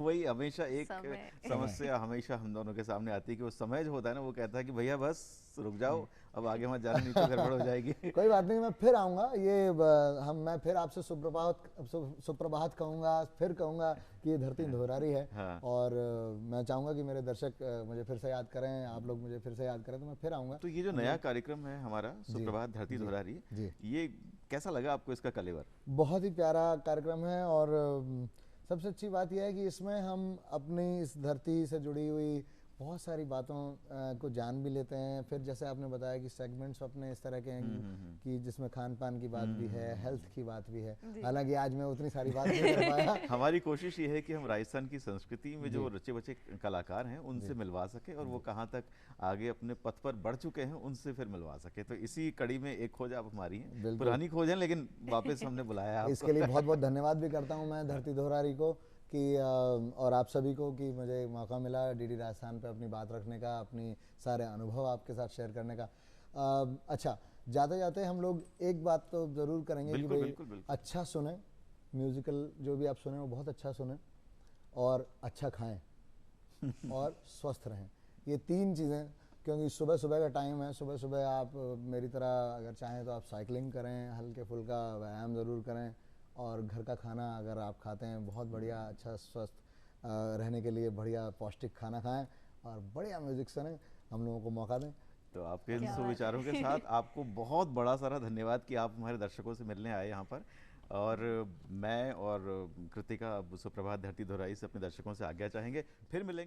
वही हमेशा एक समय। समस्या हमेशा हम दोनों के सामने आती है कि वो समय जो होता है ना, वो कहता है कि भैया बस रुक जाओ, अब आगे मत जाना, नहीं तो गड़बड़ हो जाएगी। कोई बात नहीं, मैं फिर आऊँगा। मैं फिर आपसे सुप्रभात कहूँगा, फिर कहूँगा कि ये धरती धोरारी है। हाँ। और मैं चाहूँगा कि मेरे दर्शक मुझे फिर से याद करें, आप लोग मुझे फिर से याद करें, तो मैं फिर आऊँगा। तो ये जो नया कार्यक्रम है हमारा सुप्रभात धरती धोरारी, जी। ये कैसा लगा आपको, इसका कलेवर? बहुत ही प्यारा कार्यक्रम है और सबसे अच्छी बात यह है कि इसमें हम अपनी इस धरती से जुड़ी हुई बहुत सारी बातों को जान भी लेते हैं। फिर जैसे आपने बताया कि सेगमेंट्स अपने इस तरह के हैं कि जिसमें खान पान की बात भी है, हेल्थ की बात भी है। हालांकि आज मैं उतनी सारी बात नहीं कर पाया। हमारी कोशिश ये है कि हम राजस्थान की संस्कृति में जो रचे बचे कलाकार हैं उनसे मिलवा सके, और वो कहाँ तक आगे अपने पथ पर बढ़ चुके हैं उनसे फिर मिलवा सके। तो इसी कड़ी में एक खोज आप हमारी हैं, पुरानी खोज है लेकिन वापस हमने बुलाया आपको। इसके लिए बहुत बहुत धन्यवाद भी करता हूँ मैं धरती धोरारी को कि और आप सभी को कि मुझे मौका मिला डीडी राजस्थान पे अपनी बात रखने का, अपनी सारे अनुभव आपके साथ शेयर करने का। अच्छा, जाते जाते हम लोग एक बात तो ज़रूर करेंगे कि भाई बिल्कुल। अच्छा सुने, म्यूज़िकल जो भी आप सुने वो बहुत अच्छा सुने, और अच्छा खाएं और स्वस्थ रहें। ये तीन चीज़ें, क्योंकि सुबह सुबह का टाइम है। सुबह सुबह आप मेरी तरह अगर चाहें तो आप साइकिलिंग करें, हल्के फुल्का व्यायाम ज़रूर करें, और घर का खाना अगर आप खाते हैं बहुत बढ़िया, अच्छा स्वस्थ रहने के लिए बढ़िया पौष्टिक खाना खाएं और बढ़िया म्यूज़िक सुनें। हम लोगों को मौका दें। तो आपके इन सुविचारों के साथ आपको बहुत बड़ा सारा धन्यवाद कि आप हमारे दर्शकों से मिलने आए यहाँ पर। और मैं और कृतिका अब सुप्रभात धरती धोराई से अपने दर्शकों से आज्ञा चाहेंगे, फिर मिलेंगे।